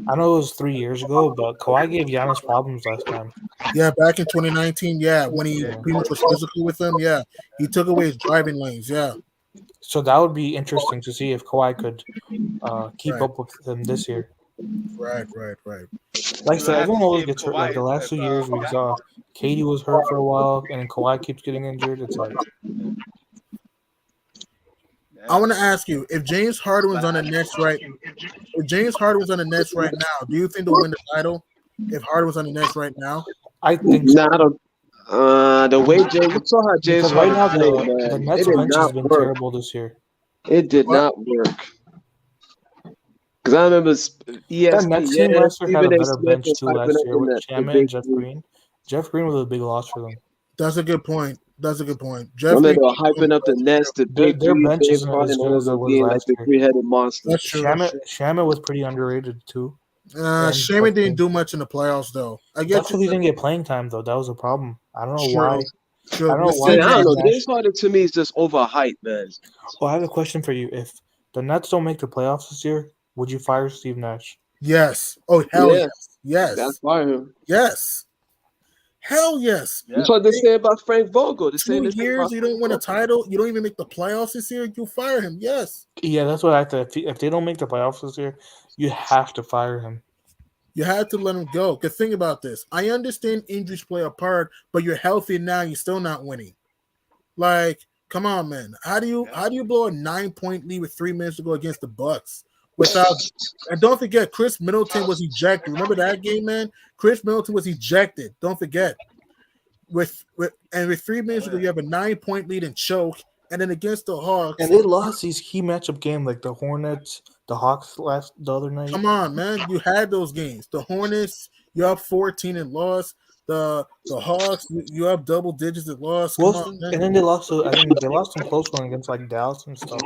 I know it was 3 years ago, but Kawhi gave Giannis problems last time. yeah, back in 2019, yeah, when he Yeah. pretty much was physical with them, yeah, he took away his driving lanes, yeah, So that would be interesting to see if Kawhi could keep right, up with him this year. right. Like I We'll said, have to everyone see always if gets hurt. Like the Kawhi last if 2 years, we yeah, saw Katie was hurt for a while, and then Kawhi keeps getting injured. It's like I yeah. want to ask you if James Harden was But on the Nets right. If James Harden was on the Nets right now, do you think they'll win the title? If Harden was on the Nets right now, I think Nah, I so don't. The way James, you saw how James because right Harden now played, the man. It Nets did bench has not been work. terrible this year. It did what? not work. Because I remember That Nets team ESPN, last year had Stephen a A. better Smith bench was too hyping last up year in with the Shamit and big Jeff three. Green. Jeff Green was a big loss for them. That's a good point. That's a good point. I Jeff remember Green. they were hyping up the Nets, the big Their three, bench James isn't as Harden, good all of as it them was being like last the year. three-headed monster. That's true. That's true. Shamit was pretty underrated too, and Jeff Shaman didn't Green. do much in the playoffs, though. I That's get you. because he didn't get playing time though. That was a problem. I don't know why. True. I True. don't know With why Man, Steve I don't Steve Nash, know. Nash. James Harden to me is just overhyped, man. Oh, I have a question for you. If the Nets don't make the playoffs this year, would you fire Steve Nash? yes. Oh, hell Yeah, yes. that's Yes. why him. Yes. Hell yes. That's yeah. what they Hey, say about Frank Vogel. They're saying two this thing years, about you Frank don't win a Vogel. title, you don't even make the playoffs this year, you fire him. Yes. Yeah, that's what I thought. If they don't make the playoffs this year, you have to fire him. You had to let him go. Because think about this. I understand injuries play a part, but you're healthy now, you're still not winning. Like, come on, man. Yeah. How do you blow a 9-point lead with 3 minutes to go against the Bucks? Without and don't forget, Chris Middleton was ejected. Remember that game, man? Chris Middleton was ejected. Don't forget. With 3 minutes Oh ago, yeah. you have a 9-point lead and choke, and then against the And Hawks, they lost these key matchup game like the Hornets, the Hawks the other night. come on, man. You had those games. The Hornets, you're up 14 and lost. The Hawks, you up double digits and lost. Come on, man. And then they lost. I think they lost some close one against like Dallas and stuff.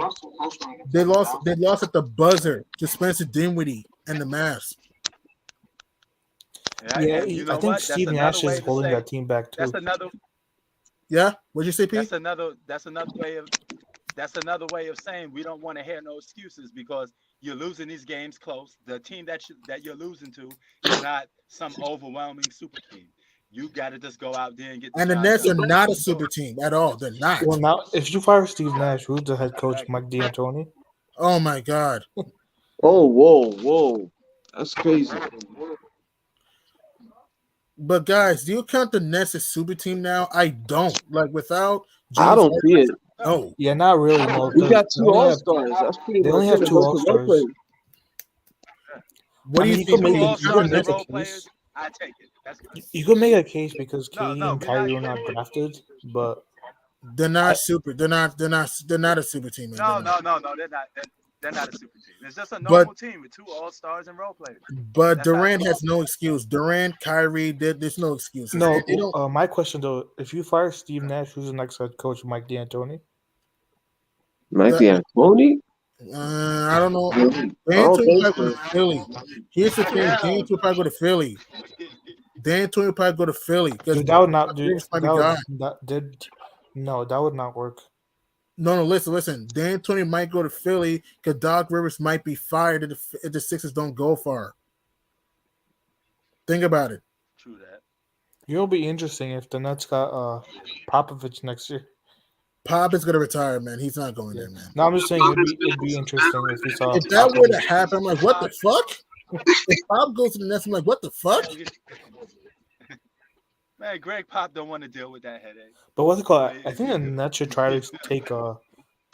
They lost at the buzzer to Spencer Dinwiddie and the Mavs. Yeah, Yeah, and you I know think what? That's Steve another Nash is way to holding say. that team back That's too. another. Yeah, what'd you say, P? That's another way of. That's another way of saying we don't want to hear no excuses because you're losing these games close. The team that you're losing to is not some overwhelming super team. You got to just go out there and get the And the job Nets are done. not a super team at all. They're not. Well, now if you fire Steve Nash, who's the head coach? Exactly. Mike D'Antoni. Oh my God. Oh, whoa, whoa. That's crazy. But guys, do you count the Nets as super team now? I don't. Like without I James don't see Harden, it. No, no. Yeah, not really, no, We because got two All Stars. That's pretty they only much have it. A two bunch All of role Stars. players. What I do mean, you think, two P? All You got Stars and make a Nets? role case. players. I take it. That's good. You could make a case because No, KD no, and we're not. Kyrie were not drafted, but They're I, not super. They're not. They're not. They're not a super team, man. They're No, not. no, no, no. They're not a super team. It's just a But normal team with two All Stars and role players. That's how it Durant has is. no excuse. Durant, Kyrie, there's no excuses, and they no. don't. My question though, if you fire Steve Nash, who's the next head coach? Mike D'Antoni. Mike That, D'Antoni? I don't know. I Dan don't Antonio think probably go so. to Philly. Here's the thing. Dan Antonio probably go to Philly. Dan Antonio probably go to Philly because Dude, that would not. Dude, Rivers might be gone. that did. No, that would not work. No, no, listen. Dan Antonio might go to Philly because Doc Rivers might be fired if the Sixers don't go far. Think about it. True that. It'll be interesting if the Nets got Popovich next year. Pop is gonna retire, man. He's not going Yeah. there, man. No, I'm just saying it'd be interesting if we saw If that were to Popovich. happen, I'm like, what the fuck? If Pop goes to the Nets, I'm like, what the fuck? Man, man, Greg Pop don't want to deal with that headache. But what's it called? I If think he's the good, Nets should try to take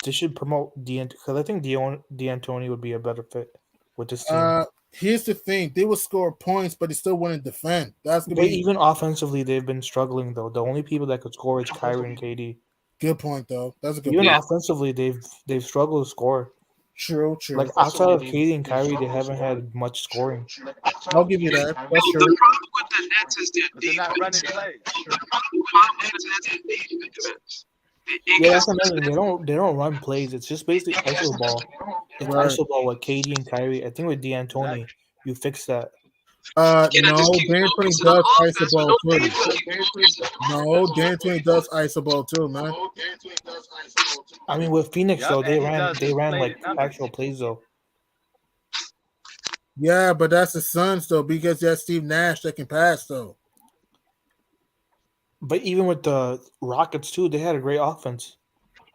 they should promote because I think D'Antoni would be a better fit with this team. Here's the thing: they will score points, but they still wouldn't defend. That's gonna But be even offensively, they've been struggling though. The only people that could score is Kyrie and KD. good point, though. That's a good Even point. offensively, they've struggled to score. True, Like true. outside of KD and Kyrie, they haven't had much scoring. I'll give you that. That's The true. problem with the Nets is their because they're not running defense. plays. The problem with the Nets is their defense. They're Yeah, that's another inconsistent. thing. They don't run plays. It's just basically iso ball. It's Right. iso ball with KD and Kyrie. I think with D'Antoni, Exactly. you fix that. Can I just No, keep Dan Anthony focusing on does offense with isoball no too. defense? No, Dan Anthony does isoball too, man. I mean, with Phoenix Yep, though, and he does they ran like inflated numbers. actual plays though. Yeah, but that's the Suns though, because you have Steve Nash that can pass though. But even with the Rockets too, they had a great offense.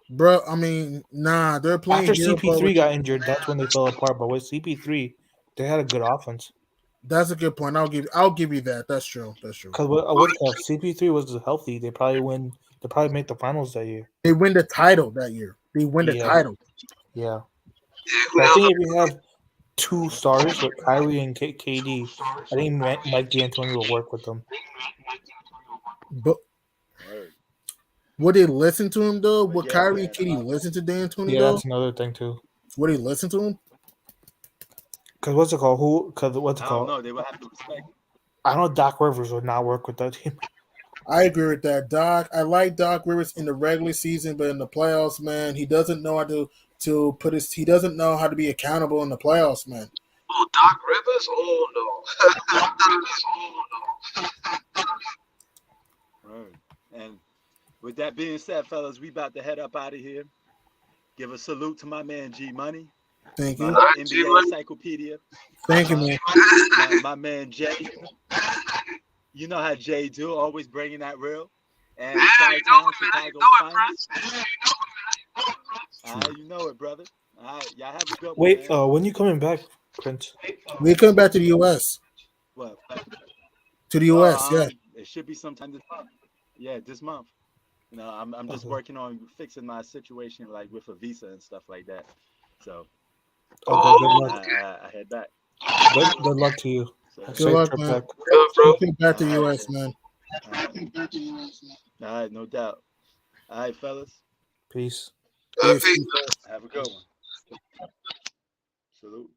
Bro, I mean, nah, they're playing After hero ball CP3 with. got injured, that's when they fell apart. But with CP3, they had a good offense. That's a good point. I'll give you that. That's true. That's true. Because what's called CP3 was healthy, they probably win. They probably make the finals that year. They win the title that year. They win the Yeah, title. yeah. Yeah, So I whoever. think if you have two stars with Kyrie and KD, I think Mike D'Antoni will work with them. But Word. would they listen to him though? But Would yeah, Kyrie and man. Kitty listen to Dan Anthony Yeah, though? that's another thing too. Would they listen to him? Because what's it called? Because what's it I don't called? know. They will have to respect it. I know Doc Rivers would not work with that team. I agree with that, Doc. I like Doc Rivers in the regular season, but in the playoffs, man, he doesn't know how to put his. He doesn't know how to be accountable in the playoffs, man. Oh, Doc Rivers? Oh, no. Doc Rivers? Oh, no. Word. And with that being said, fellas, we about to head up out of here. Give a salute to my man G Money, Thank my you, All right, NBA G-Money. encyclopedia, thank you, my man. my man Jay. You know how Jay do, always bringing that real. Yeah, And you know Chi-Town, it, man. You Chicago's know it, finest. Prince. You know it. All right, you know it, brother. All right, y'all have a good one, Wait, man. when you coming back, Prince? We come back to the U.S. What? To the Well, U.S. Yeah. it should be sometime this month. Yeah, this month. You know, I'm just Okay. working on fixing my situation, like with a visa and stuff like that. So Okay, good Oh, luck. okay. I head back. Good luck to you. So A Good safe luck, trip man. back. Yeah, bro. We come back to all the right, U.S. man. all right, all right, no doubt. All right, fellas, Peace. Peace. Peace. Peace. have a good one. Salute.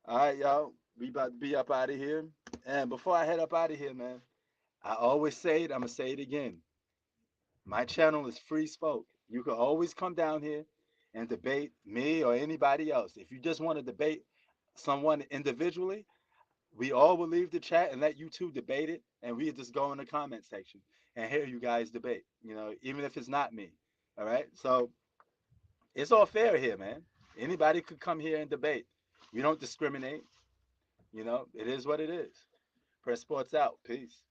All right, y'all. We about to be up out of here. And before I head up out of here, man, I always say it. I'm gonna say it again. My channel is free spoke. You can always come down here and debate me or anybody else. If you just want to debate someone individually, We all will leave the chat and let you two debate it, and we just go in the comment section and hear you guys debate. Even if it's not me. All right. So it's all fair here, man. Anybody could come here and debate. We don't discriminate. It is what it is. Press Sports out. Peace.